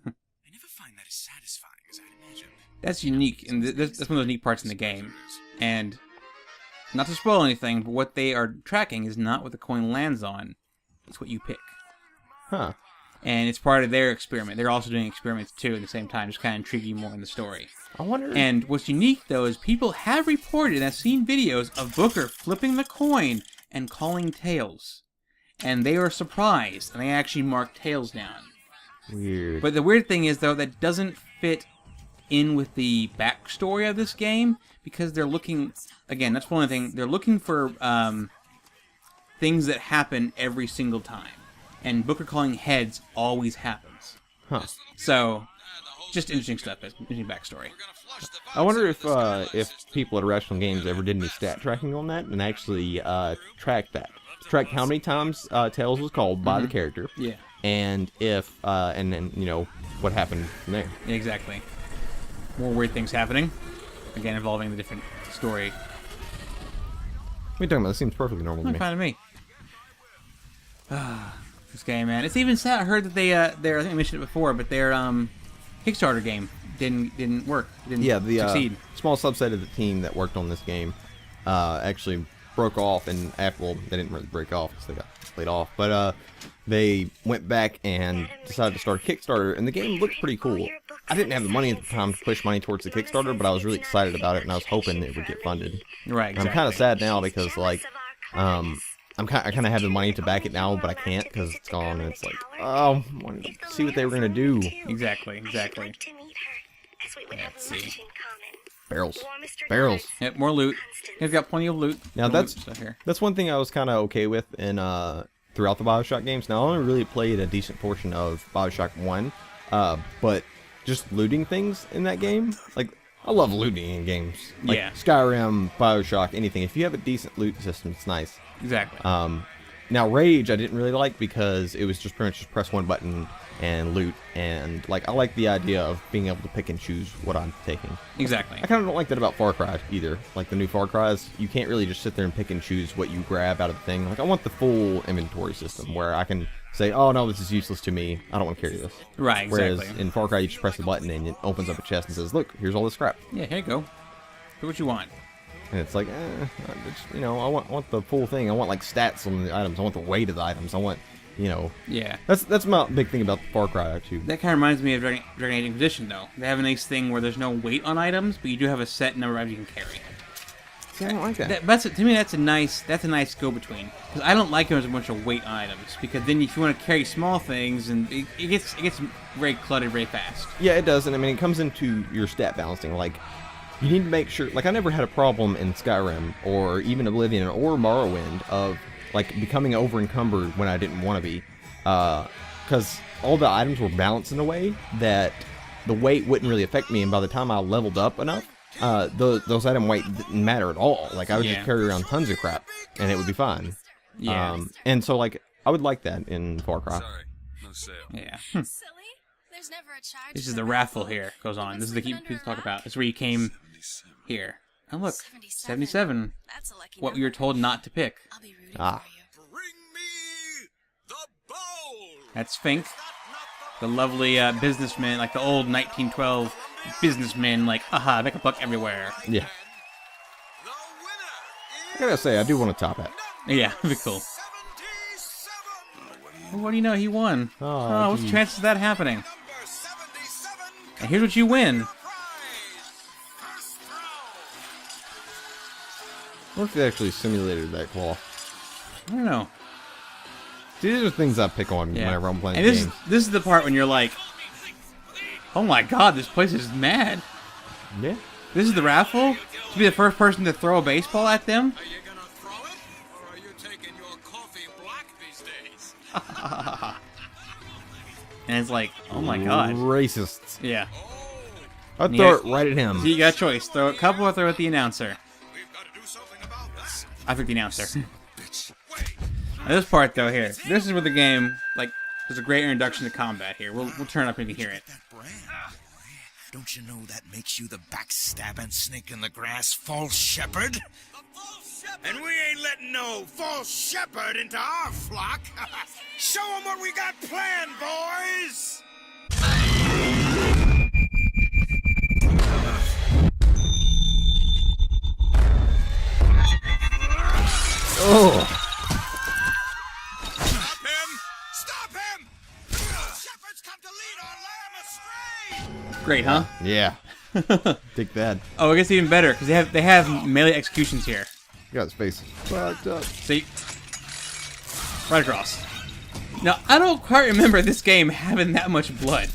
never find that as satisfying as I'd imagined. That's unique, and that's one of those neat parts in the game. And not to spoil anything, but what they are tracking is not what the coin lands on. It's what you pick. Huh. And it's part of their experiment. They're also doing experiments too at the same time, just kind of intrigue you more in the story. I wonder... And what's unique, though, is people have reported and have seen videos of Booker flipping the coin and calling tails. And they are surprised, and they actually mark tails down. Weird. But the weird thing is, though, that doesn't fit in with the backstory of this game, because they're looking... Again, that's one thing. They're looking for things that happen every single time. And Booker calling heads always happens. Huh. So, just interesting stuff. Interesting backstory. I wonder if people at Irrational Games ever did any stat tracking on that and actually tracked that. Tracked how many times Tails was called by the character. Yeah. And if, and then, you know, what happened from there. Exactly. More weird things happening. Again, involving the different story. What are you talking about? This seems perfectly normal to me. Fine to me. This game, man. It's even sad. I heard that I think I mentioned it before, but their Kickstarter game didn't work. Didn't succeed. Small subset of the team that worked on this game actually broke off, and well, they didn't really break off because they got laid off, but they went back and decided to start a Kickstarter, and the game looked pretty cool. I didn't have the money at the time to push money towards the Kickstarter, but I was really excited about it, and I was hoping it would get funded. Right. And Exactly. I'm kind of sad now because, like, I kind of have the money to back it now, but I can't because it's gone, and it's like, oh, I wanted to see what they were gonna do. Exactly. Let's see. Barrels. Yep, more loot. He's got plenty of loot. Now More that's loot stuff here. that's one thing I was kind of okay with in throughout the Bioshock games. Now I only really played a decent portion of Bioshock 1, but just looting things in that game, like, I love looting in games. Like Yeah. Skyrim, Bioshock, anything. If you have a decent loot system, it's nice. Exactly. Now Rage I didn't really like because it was just pretty much just press one button and loot, and like I like the idea of being able to pick and choose what I'm taking. Exactly. I kind of don't like that about Far Cry either. Like the new Far Cries, you can't really just sit there and pick and choose what you grab out of the thing. Like I want the full inventory system where I can say, oh no, this is useless to me, I don't want to carry this. Right. Exactly. Whereas in Far Cry you just press the button and it opens up a chest and says, look, here's all this crap. Yeah. Here you go. Do what you want. And it's like, you know, I want the full thing. I want like stats on the items. I want the weight of the items. I want, you know. Yeah. That's my big thing about Far Cry 2. That kind of reminds me of Dragon Age Inquisition, though. They have a nice thing where there's no weight on items, but you do have a set number of items you can carry. See, I don't like that. To me, that's a nice go-between. Because I don't like them as a bunch of weight items. Because then if you want to carry small things, and it gets very cluttered very fast. Yeah, it does, and I mean, it comes into your stat balancing. Like, you need to make sure. Like, I never had a problem in Skyrim or even Oblivion or Morrowind of like becoming over encumbered when I didn't want to be, because all the items were balanced in a way that the weight wouldn't really affect me, and by the time I leveled up enough, those item weight didn't matter at all. Like, I would just carry around tons of crap, and it would be fine. Yeah. And so, like, I would like that in Far Cry. Sorry, no sale. Yeah. Silly. There's never a charge. This is the raffle here. Goes on. This is the key to talk about. This is where you came here. Oh, look. 77. That's a lucky What number. we were told not to pick. I'll be rooting Ah. for you. Bring me the bowl. That's Fink. The lovely businessman, like the old 1912 businessman, like, aha, make a buck everywhere. Yeah. The winner I gotta say, I do want to top it. Yeah, that'd be cool. 77. Well, what do you know? He won. Oh, What's the geez. chances of that happening? Number 77. And here's what you win. Prize. First throw. What if they actually simulated that claw? I don't know. See, these are things I pick on Yeah. whenever I'm playing And games. this is the part when you're like, oh my god, this place is mad. Yeah. This is the raffle? To be the first person to throw a baseball at them? Are you gonna throw it, or are you taking your coffee black these days? And it's like, oh my god. Racists. Yeah. I'd Yeah. throw it right at him. So you got a choice. Throw a couple or throw at the announcer. We've got to do something about this. I picked the announcer. Wait. Now this part though here, this is where the game, like, there's a great introduction to combat here. We'll turn up and you can hear it. That brand. Don't you know that makes you the backstabbing snake in the grass false shepherd? And we ain't letting no false shepherd into our flock. Show 'em what we got planned, boys. Oh. Stop him! Stop him! Shepherds come to lead our lamb astray. Great, huh? Yeah. Take that. Oh, it gets even better because they have melee executions here. You got his face fucked up. See, right across. Now I don't quite remember this game having that much blood.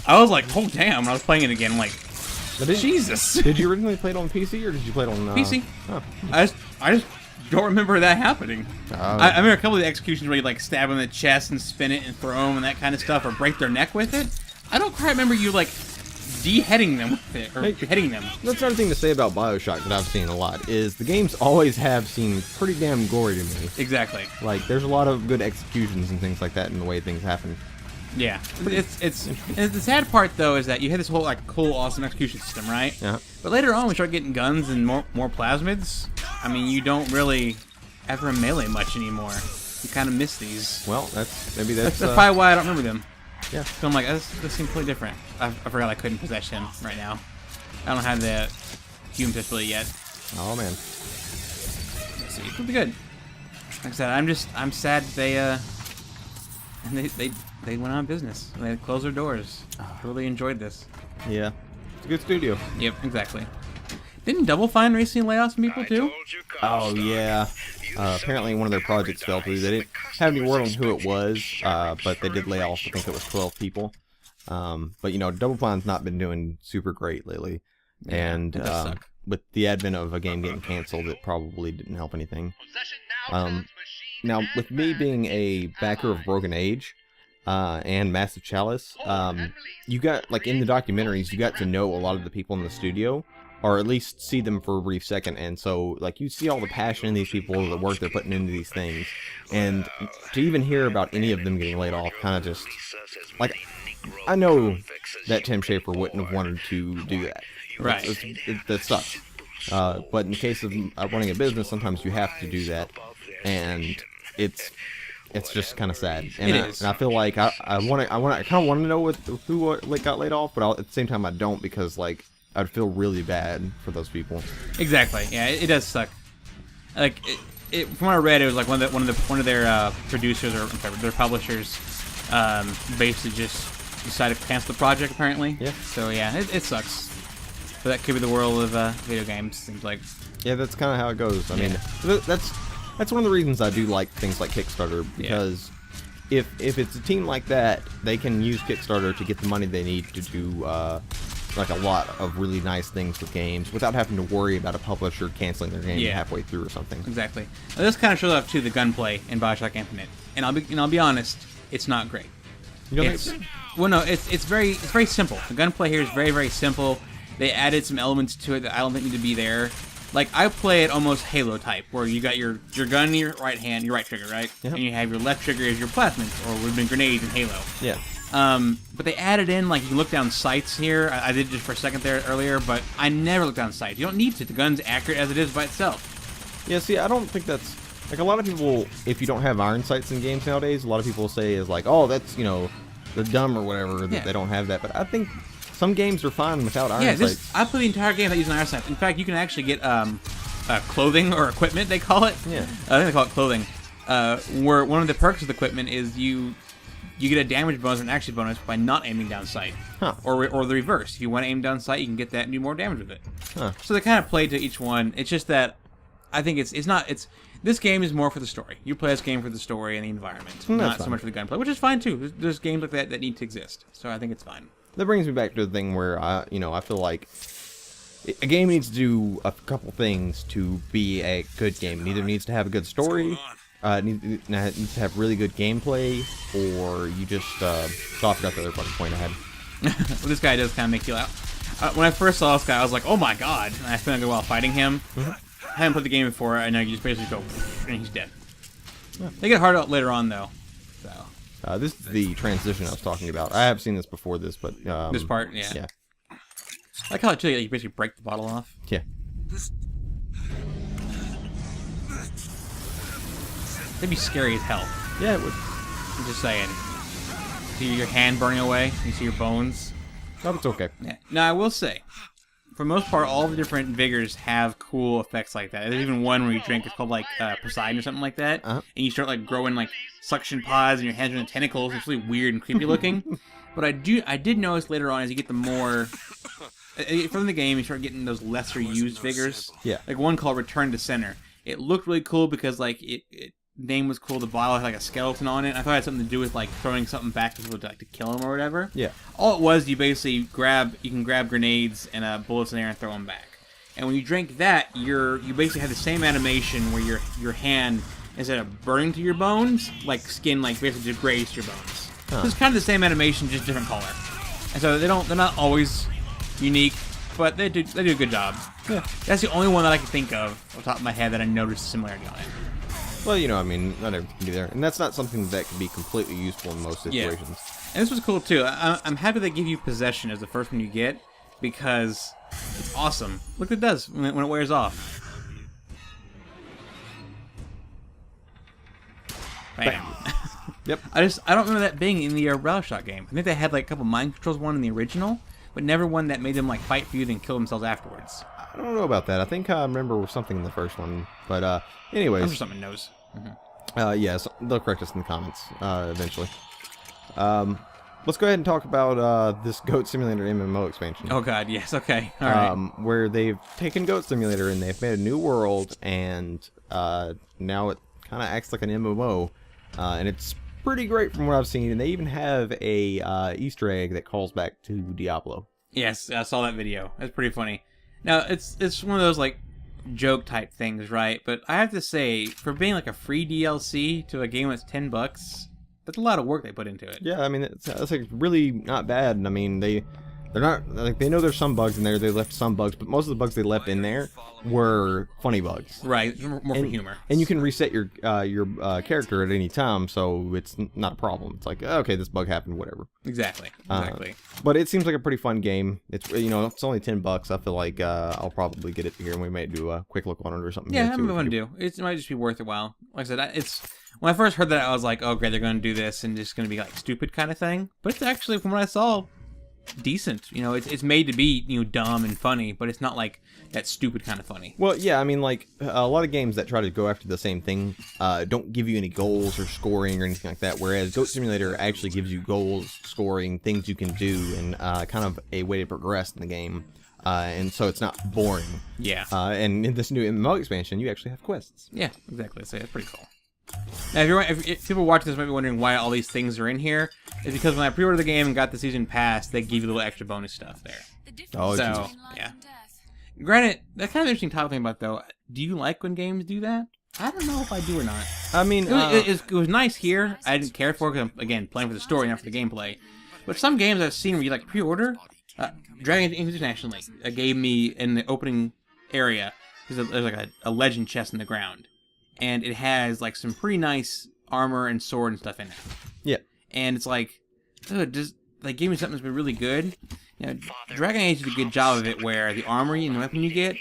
I was like, oh damn! When I was playing it again, I'm like, Jesus. Did you originally play it on PC or did you play it on PC. Oh. I just don't remember that happening. Oh. I remember a couple of the executions where you like stab them in the chest and spin it and throw them and that kind of stuff, or break their neck with it. I don't quite remember you like beheading them with it or Hey. beheading them. That's another thing to say about Bioshock that I've seen a lot is the games always have seemed pretty damn gory to me. Exactly. Like, there's a lot of good executions and things like that in the way things happen. Yeah. It's and the sad part though is that you had this whole like cool, awesome execution system, right? Yeah. But later on, we start getting guns and more plasmids. I mean, you don't really ever melee much anymore. You kind of miss these. Well, that's That's probably why I don't remember them. yeah. So I'm like, this seems completely different. I forgot I couldn't possess him right now. I don't have the human pistol yet. Oh man. So it could be good. Like I said, I'm sad that they went out of business. They closed their doors. Really enjoyed this. Yeah. It's a good studio. Yep, exactly. Didn't Double Fine recently lay off some people too? Oh yeah. Apparently one of their projects fell through. They didn't have any word on who it was, but they did lay off. I think it was 12 people. But you know, Double Fine's not been doing super great lately, and it does suck. with the advent of a game getting canceled, it probably didn't help anything. Now with me being a backer of Broken Age, and Massive Chalice, you got, like, in the documentaries, you got to know a lot of the people in the studio, or at least see them for a brief second, and so, like, you see all the passion in these people, the work they're putting into these things, and to even hear about any of them getting laid off kind of just, like, I know that Tim Schafer wouldn't have wanted to do that. Right. That sucks. But in the case of running a business, sometimes you have to do that, and it's just kind of sad. And It is. And I feel like I kind of want to know who got laid off, but at the same time I don't, because like I'd feel really bad for those people. Exactly. Yeah, it does suck. Like from what I read, it was like one of their producers or their publishers basically just decided to cancel the project. Apparently. Yeah. So yeah, it sucks. But that could be the world of video games, seems like. Yeah, that's kind of how it goes. I mean, that's one of the reasons I do like things like Kickstarter, because if it's a team like that, they can use Kickstarter to get the money they need to do like a lot of really nice things with games without having to worry about a publisher canceling their game halfway through or something. Exactly. Now, this kind of shows off too the gunplay in Bioshock Infinite, and I'll be honest, it's not great. You don't think? Well, no, it's very simple. The gunplay here is very, very simple. They added some elements to it that I don't think need to be there. Like, I play it almost Halo type, where you got your gun in your right hand, your right trigger, right? Yep. And you have your left trigger as your plasmids, or would have been grenades in Halo. Yeah. But they added in, like, you can look down sights here. I did just for a second there earlier, but I never look down sights. You don't need to. The gun's accurate as it is by itself. Yeah, see, I don't think that's... Like, a lot of people, if you don't have iron sights in games nowadays, a lot of people say is like, oh, that's, you know, they're dumb or whatever, that they don't have that. But I think some games are fine without iron sights. I play the entire game without using iron sights. In fact, you can actually get clothing or equipment, they call it. Yeah. I think they call it clothing. Where one of the perks of the equipment is you get a damage bonus and an action bonus by not aiming down sight. Huh. Or the reverse. If you want to aim down sight, you can get that and do more damage with it. Huh. So they kind of play to each one. It's just that I think this game is more for the story. You play this game for the story and the environment, not so much for the gunplay, which is fine too. There's games like that need to exist. So I think it's fine. That brings me back to the thing where I feel like a game needs to do a couple things to be a good game. It either needs to have a good story, needs to have really good gameplay, or you just I forgot the other fucking point I had. Well, this guy does kind of make you out. When I first saw this guy, I was like, oh my god, and I spent a good while fighting him. I haven't played the game before, and you just basically go, and he's dead. They get hard out later on, though. So this is the transition I was talking about. I have seen this before this, but... this part, yeah. Yeah. I like how you basically break the bottle off. Yeah. That'd be scary as hell. Yeah, it would. I'm just saying. See your hand burning away, you see your bones. No, it's okay. Yeah. Now, I will say, for the most part, all the different vigors have cool effects like that. There's even one where you drink, it's called like Poseidon or something like that, and you start like growing like suction pods, and your hands are in tentacles. It's really weird and creepy looking. But I did notice later on as you get the more from the game, you start getting those lesser used vigors. Yeah. Like one called Return to Center. It looked really cool because like it name was cool. The bottle had like a skeleton on it. I thought it had something to do with like throwing something back to people to kill him or whatever. Yeah. All it was, you basically can grab grenades and bullets in there and throw them back. And when you drink that, you basically have the same animation where your hand, instead of burning to your bones, like skin like basically degrades to your bones. So it's kind of the same animation, just different color. And so they're not always unique, but they do a good job. Yeah. That's the only one that I can think of off the top of my head that I noticed similarity on it. Well, I mean, not everything can be there. And that's not something that can be completely useful in most situations. Yeah. And this was cool, too. I'm happy they give you Possession as the first one you get, because it's awesome. Look what it does when it wears off. Bam. Yep. I don't remember that being in the Bioshock game. I think they had like a couple mind controls one in the original, but never one that made them like fight for you and kill themselves afterwards. I don't know about that. I think I remember something in the first one. But anyways. I'm sure someone knows. Yes, they'll correct us in the comments eventually. Let's go ahead and talk about this Goat Simulator MMO expansion. Oh god, yes, okay. All right. Where they've taken Goat Simulator and they've made a new world, and now it kind of acts like an MMO, and it's pretty great from what I've seen. And they even have a Easter egg that calls back to Diablo. Yes, I saw that video. That's pretty funny. Now, it's one of those, like, joke type things, right? But I have to say, for being, like, a free DLC to a game that's $10, that's a lot of work they put into it. Yeah, I mean, that's like really not bad. I mean, they're not, like, they know there's some bugs in there. They left some bugs, but most of the bugs they left in there were funny bugs. Right, more for humor. And you can reset your character at any time, so it's not a problem. It's like, okay, this bug happened, whatever. Exactly. But it seems like a pretty fun game. It's it's only $10. I feel like I'll probably get it here, and we might do a quick look on it or something. Yeah, I'm going to do. It might just be worth it while. Like I said, when I first heard that, I was like, oh great, they're going to do this and just going to be like stupid kind of thing. But it's actually, from what I saw, decent. It's made to be dumb and funny, but it's not like that stupid kind of funny. Well, yeah, I mean, like a lot of games that try to go after the same thing don't give you any goals or scoring or anything like that, whereas Goat Simulator actually gives you goals, scoring, things you can do, and kind of a way to progress in the game. and so it's not boring. Yeah. And in this new MMO expansion, you actually have quests. Yeah, exactly. So that's pretty cool. Now, if people watching this might be wondering why all these things are in here, it's because when I pre-ordered the game and got the season pass, they give you a little extra bonus stuff there. Oh, so, yeah. Granted, that's kind of an interesting topic about, though. Do you like when games do that? I don't know if I do or not. I mean, it was nice here. I didn't care for it because I'm, again, playing for the story, not for the gameplay. But some games I've seen where you, like, pre-order, Dragon Age International gave me, in the opening area, there's like a legend chest in the ground. And it has, like, some pretty nice armor and sword and stuff in it. Yeah. And it's like, just, they gave me something that's been really good. You know, Dragon Age did a good job of it where the armor and the weapon you get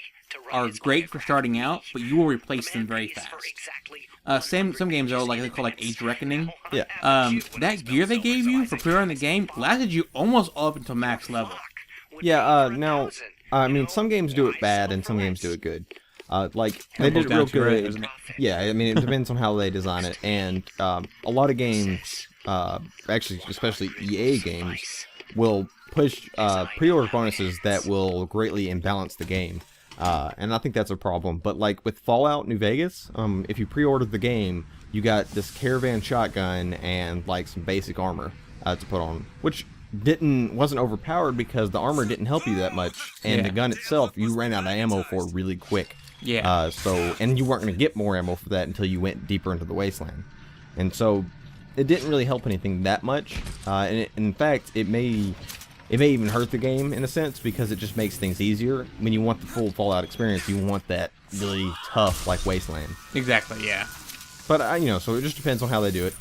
are great for starting out, but you will replace them very fast. Some games are like, they call like Age Reckoning. Yeah. That gear they gave you for pre-ordering the game lasted you almost up until max level. Yeah, now, I mean, some games do it bad and some games do it good. Like, they did it real good. Doesn't it? Yeah, I mean, it depends on how they design it. And a lot of games, actually, especially EA games, will push pre-order bonuses that will greatly imbalance the game. And I think that's a problem. But, like, with Fallout New Vegas, if you pre-ordered the game, you got this caravan shotgun and, like, some basic armor to put on, which wasn't overpowered because the armor didn't help you that much, and the gun itself, you ran out of ammo for really quick. Yeah. And you weren't going to get more ammo for that until you went deeper into the wasteland. And so it didn't really help anything that much. In fact, it may even hurt the game in a sense because it just makes things easier. When you want the full Fallout experience, you want that really tough, like, wasteland. Exactly, yeah. But, so it just depends on how they do it.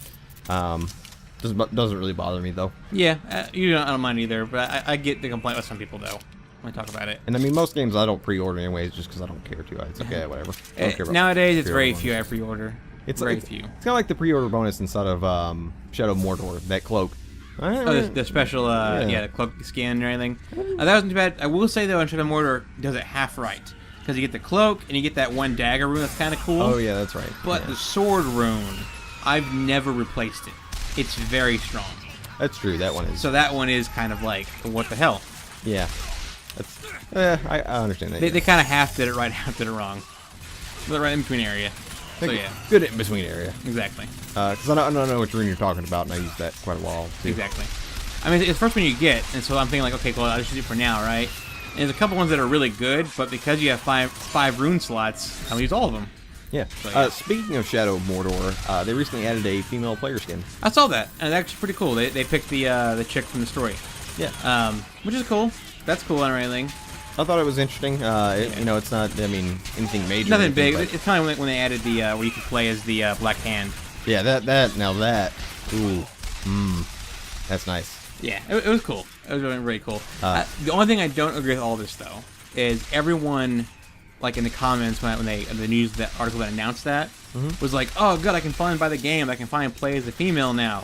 Doesn't really bother me, though. Yeah, I don't mind either, but I get the complaint with some people, though, when I talk about it. And I mean, most games I don't pre-order anyways, just because I don't care to. It's okay, whatever. I don't care about Nowadays, it's very pre-order few I bonus. pre-order. It's very it's, few. It's kind of like the pre-order bonus inside of Shadow of Mordor, that cloak. Oh, the special, the cloak skin or anything. That wasn't too bad. I will say, though, Shadow of Mordor does it half right. Because you get the cloak, and you get that one dagger rune that's kind of cool. Oh, yeah, that's right. But the sword rune, I've never replaced it. It's very strong. That's true, that one is. So that one is kind of like, what the hell? Yeah. I understand that. They kind of half did it right, half did it wrong. The right in between area. So yeah. Good in between area. Exactly. Because I don't know which rune you're talking about, and I used that quite a while, too. Exactly. I mean, it's the first one you get, and so I'm thinking like, okay, well, I'll just use it for now, right? And there's a couple ones that are really good, but because you have five rune slots, I'll use all of them. Yeah. So, yeah. Speaking of Shadow of Mordor, they recently added a female player skin. I saw that, and it's actually pretty cool. They picked the chick from the story. Yeah. Which is cool. That's cool and everything. I thought it was interesting. It's not, I mean, anything major. Nothing big. It's kind of like when they added the where you could play as the Black Hand. Yeah, ooh, that's nice. Yeah, it was cool. It was really, really cool. The only thing I don't agree with all this, though, is everyone, like in the comments when the news, that article that announced that, was like, oh, good, I can finally buy the game. I can finally play as a female now.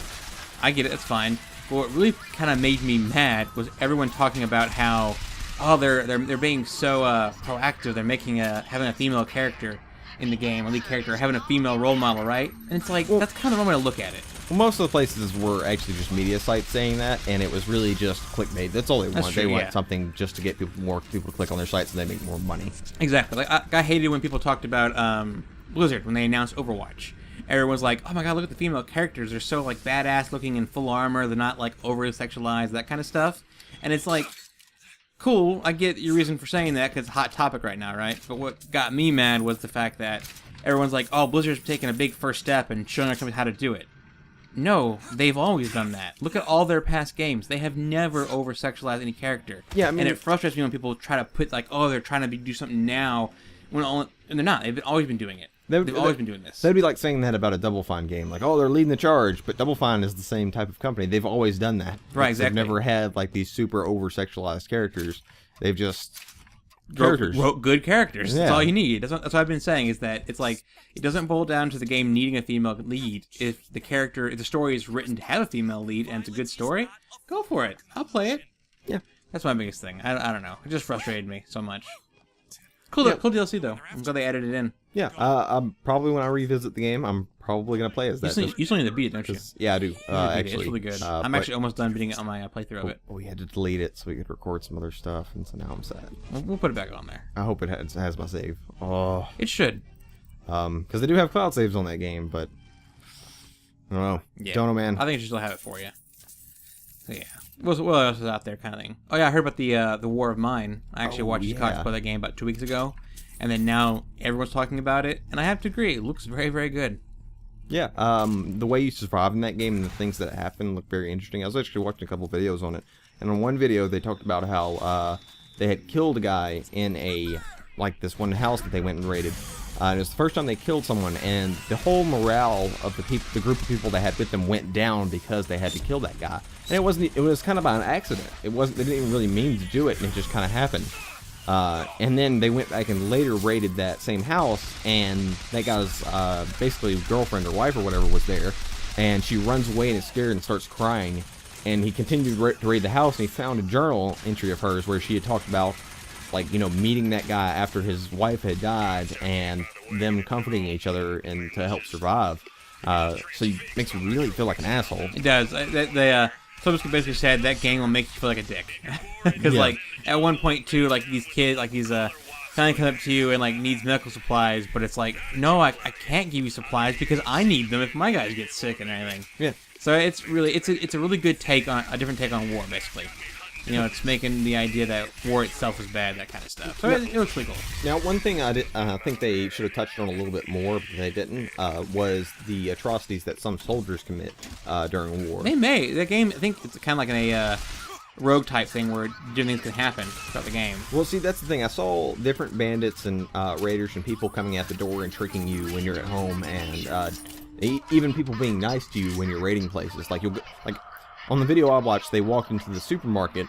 I get it. That's fine. But what really kind of made me mad was everyone talking about how, oh, they're being so proactive. They're making having a female character in the game, a lead character, having a female role model, right? And it's like, that's kind of the wrong way to look at it. Well, most of the places were actually just media sites saying that, and it was really just clickbait. That's all they want. True, they want something just to get more people to click on their sites and they make more money. Exactly. Like I hated when people talked about Blizzard when they announced Overwatch. Everyone's like, oh my god, look at the female characters. They're so like badass looking in full armor. They're not like overly sexualized, that kind of stuff. And it's like, cool, I get your reason for saying that because it's a hot topic right now, right? But what got me mad was the fact that everyone's like, oh, Blizzard's taking a big first step and showing our company how to do it. No, they've always done that. Look at all their past games. They have never over-sexualized any character. Yeah, I mean, and it frustrates me when people try to put, like, oh, they're trying to do something now, and they're not. They've always been doing it. They've always been doing this. That'd be like saying that about a Double Fine game. Like, oh, they're leading the charge, but Double Fine is the same type of company. They've always done that. Right, exactly. They've never had, like, these super over-sexualized characters. They've just... characters. Wrote good characters. Yeah. That's all you need. That's what I've been saying, is that it's like, it doesn't boil down to the game needing a female lead. If the story is written to have a female lead and it's a good story, go for it. I'll play it. Yeah. That's my biggest thing. I don't know. It just frustrated me so much. Cool DLC, though. I'm glad they added it in. Yeah, probably when I revisit the game, I'm probably gonna play as that. You still need to beat it, don't you? Yeah, I do. You need to beat it. Actually, It's really good. I'm but actually almost done beating it on my playthrough of it. we had to delete it so we could record some other stuff, and so now I'm sad. We'll put it back on there. I hope it has my save. Oh, It should. because they do have cloud saves on that game, but I don't know. Yeah. Don't know, man. I think it should still have it for you. So yeah. What else is out there, kind of thing? Oh yeah, I heard about the War of Mine. I actually watched Scott play that game about 2 weeks ago, and then now everyone's talking about it, and I have to agree, it looks very, very good. Yeah, the way you survive in that game and the things that happen look very interesting. I was actually watching a couple videos on it, and on one video they talked about how they had killed a guy in this one house that they went and raided. And it was the first time they killed someone, and the whole morale of the group of people they had with them went down because they had to kill that guy. And it was kind of by an accident. They didn't even really mean to do it, and it just kind of happened. And then they went back and later raided that same house, and that guy's basically girlfriend or wife or whatever was there, and she runs away and is scared and starts crying. And he continued to raid the house, and he found a journal entry of hers where she had talked about, meeting that guy after his wife had died, and them comforting each other and to help survive. So it makes you really feel like an asshole. It does. Someone basically said that game will make you feel like a dick. Because, at one point, too, these kids, family comes up to you and, needs medical supplies, but it's like, no, I can't give you supplies because I need them if my guys get sick and everything. Yeah. So it's a really good take on, a different take on war, basically. It's making the idea that war itself is bad, that kind of stuff. So it looks really cool. Now, one thing I think they should have touched on a little bit more, but they didn't, was the atrocities that some soldiers commit during war. They may. That game, I think it's kind of like a rogue type thing where different things can happen throughout the game. Well, see, that's the thing. I saw different bandits and raiders and people coming at the door and tricking you when you're at home, and even people being nice to you when you're raiding places. On the video I watched, they walked into the supermarket,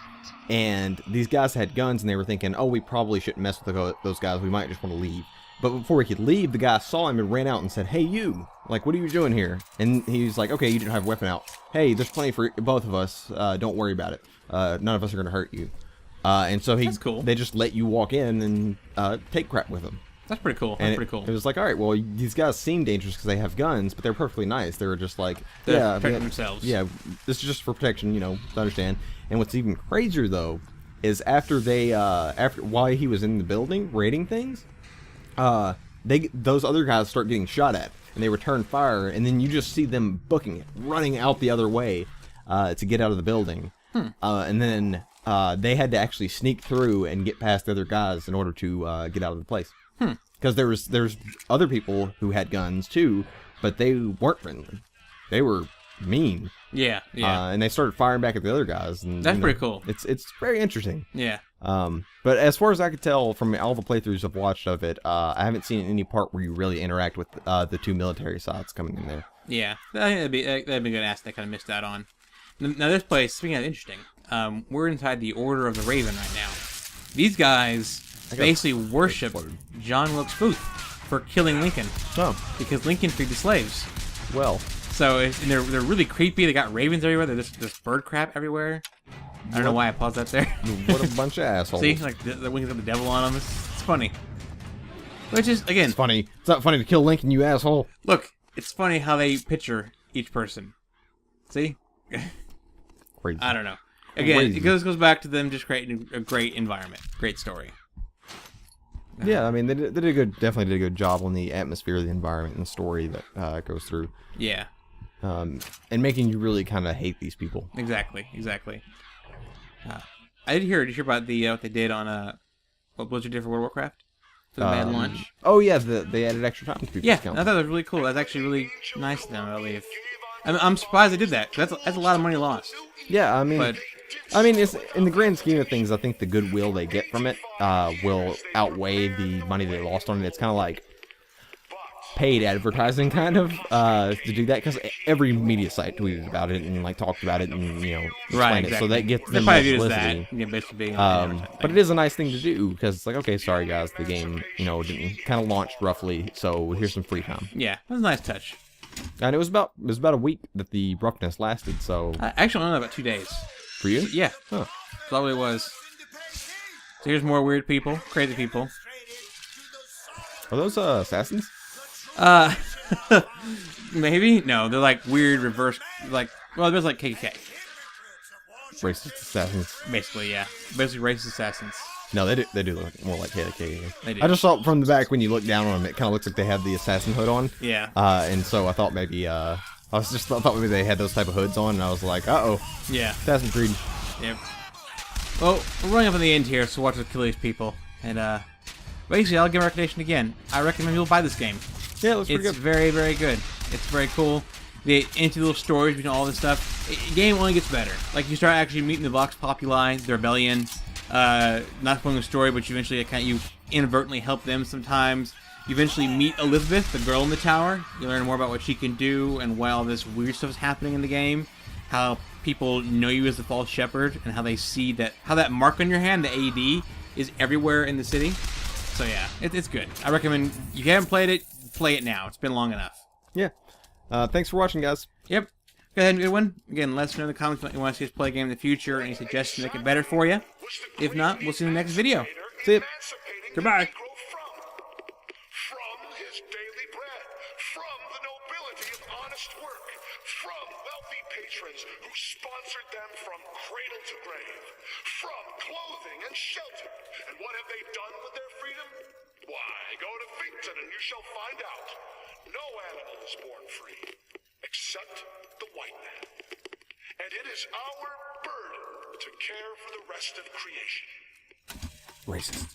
and these guys had guns, and they were thinking, oh, we probably shouldn't mess with those guys. We might just want to leave. But before he could leave, the guy saw him and ran out and said, hey, you, what are you doing here? And he's like, okay, you didn't have a weapon out. Hey, there's plenty for both of us. Don't worry about it. None of us are going to hurt you. And so That's cool. They just let you walk in and take crap with them. That's pretty cool. It was like, all right, well, these guys seem dangerous because they have guns, but they're perfectly nice. They were just like, they're protecting themselves. Yeah, this is just for protection, to understand. And what's even crazier though is after while he was in the building raiding things, those other guys start getting shot at, and they return fire, and then you just see them booking it, running out the other way to get out of the building, and then they had to actually sneak through and get past the other guys in order to get out of the place. Because there's other people who had guns too, but they weren't friendly. They were mean. Yeah. And they started firing back at the other guys. And that's pretty cool. It's very interesting. Yeah. But as far as I could tell from all the playthroughs I've watched of it, I haven't seen any part where you really interact with the two military sides coming in there. Yeah, I think that'd be a good ask that kind of missed out on. Now this place, speaking of interesting, we're inside the Order of the Raven right now. These guys basically worship John Wilkes Booth for killing Lincoln. Oh. Because Lincoln freed the slaves. Well. So they're really creepy. They got ravens everywhere. There's this bird crap everywhere. I don't know why I paused that there. What a bunch of assholes. See, the wings of the devil on them. It's funny. Which is, again... It's funny. It's not funny to kill Lincoln, you asshole. Look, it's funny how they picture each person. See? Crazy. I don't know. Again, it goes back to them just creating a great environment. Great story. Yeah, I mean, they definitely did a good job on the atmosphere, the environment, and the story that goes through. Yeah. And making you really kind of hate these people. Exactly. Did you hear about the what they did on what Blizzard did for World of Warcraft? For the Mad Launch? Oh, yeah, they added extra time to people's Yeah, accounts. I thought that was really cool. That's actually really nice of them, I believe. I'm surprised they did that. That's a lot of money lost. Yeah, I mean, it's in the grand scheme of things, I think the goodwill they get from it will outweigh the money they lost on it. It's kind of like paid advertising, kind of, to do that, because every media site tweeted about it and talked about it and explained it, so that gets them more publicity. Yeah, basically being but it is a nice thing to do because it's like, okay, sorry guys, the game didn't kind of launched roughly, so here's some free time. Yeah, it was a nice touch. And it was about a week that the roughness lasted. So actually, only about 2 days. For you? Yeah. Huh. That's all it was. So here's more weird people, crazy people. Are those assassins? Maybe? No, they're like weird reverse, like, well, there's like KKK. Racist assassins. Basically, yeah. Basically racist assassins. No, they do look more like KKK. They do. I just saw from the back when you look down on them, it kind of looks like they have the assassin hood on. Yeah. And so I thought maybe, I thought maybe they had those type of hoods on, and I was like, uh-oh. Yeah. Assassin's Creed. Yep. Well, we're running up on the end here, so watch us kill these people. And, basically, I'll give a recommendation again. I recommend people buy this game. Yeah, it looks pretty It's good. very, very good. It's very cool. The into little stories between all this stuff. The game only gets better. Like, you start actually meeting the Vox Populi, the rebellion. Not spoiling the story, but you eventually you inadvertently help them sometimes. You eventually meet Elizabeth, the girl in the tower. You learn more about what she can do and why all this weird stuff is happening in the game. How people know you as the false shepherd, and how they see how that mark on your hand, the AD, is everywhere in the city. So yeah, it's good. I recommend, if you haven't played it, play it now. It's been long enough. Yeah. Thanks for watching, guys. Yep. Go ahead and good one. Again, let us know in the comments what you want to see us play a game in the future. Any suggestions to make it better for you. If not, we'll see you in the next video. See ya. Goodbye. From his daily bread, from the nobility of honest work, from wealthy patrons who sponsored them from cradle to grave, from clothing and shelter. And what have they done with their freedom? Why, go to Finkton and you shall find out. No animal is born free, except the white man. And it is our burden to care for the rest of creation. Racist.